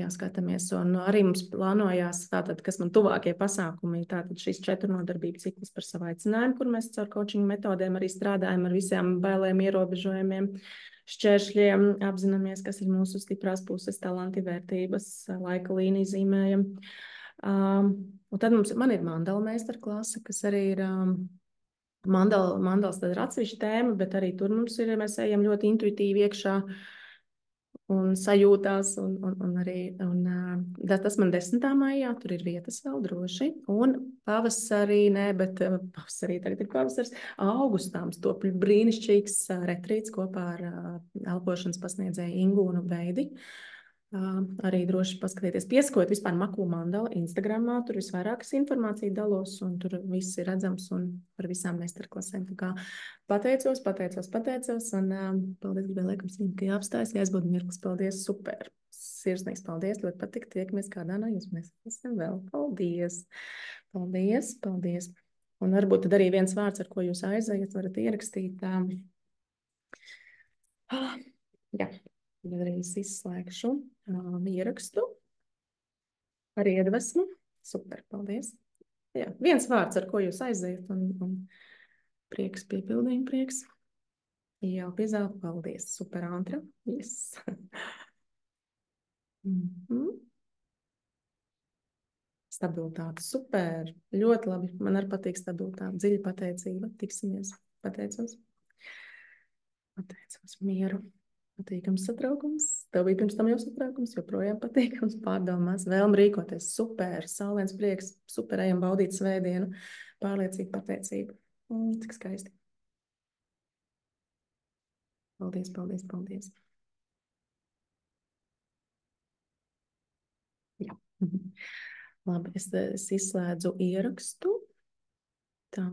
skatāmies. Un arī mums plānojās, tātad, kas man tuvākie pasākumi, tātad šīs 4 nodarbību cikls par savu aicinājumu, kur mēs caur coaching metodēm arī strādājam ar visiem bailēm, ierobežojumiem, šķēršļiem, apzināmies, kas ir mūsu stiprās puses, talanti, vērtības, laika līniju zīmējam. Un tad man ir mandala meistarklase, kas arī ir mandals, tad ir atsevišķa tēma, bet arī tur mums ir, mēs ejam ļoti intuitīvi iekšā un sajūtās, un arī, tas man 10. maijā, tur ir vietas vēl droši, un pavasarī, bet pavasarī tagad ir pavasars, augustā mums top brīnišķīgs retrīts kopā ar elpošanas pasniedzēju Ingūnu Veidi. Arī droši paskatieties, pieskot vispār Maku mandala Instagramā, tur visvairākas informācija dalos, un tur viss ir redzams un par visām meistarklasēm. Tā kā pateicos, un paldies, gribēju laikam sīm, ka jāapstājas, jāizbūda mirklis, paldies, super, sirsnīgs paldies, ļoti patīk, tiekamies kādā no jūs, mēs esam vēl, paldies. Un varbūt tad arī viens vārds, ar ko jūs aizējat, varat ierakstīt. Jā. Vēlreiz izslēgšu ierakstu ar iedvesmu. Super, paldies. Jā, viens vārds, ar ko jūs aizējat, un prieks, piepildījuma prieks. Jā, piezelta, paldies. Super, Antra. Yes. Stabilitāte. Super. Ļoti labi. Man arī patīk stabilitāte. Dziļa pateicība. Tiksimies. Pateicos. Pateicos mieru. Patīkams satraukums. Tev bija pirms tam jau satraukums, joprojām patīkams pārdomās. Vēlme rīkoties. Super. Saulēns prieks. Super. Ejam baudīt svētdienu. Pārliecība, pateicība. Cik skaisti. Paldies, paldies, paldies. Jā. Labi, es izslēdzu ierakstu. Tā.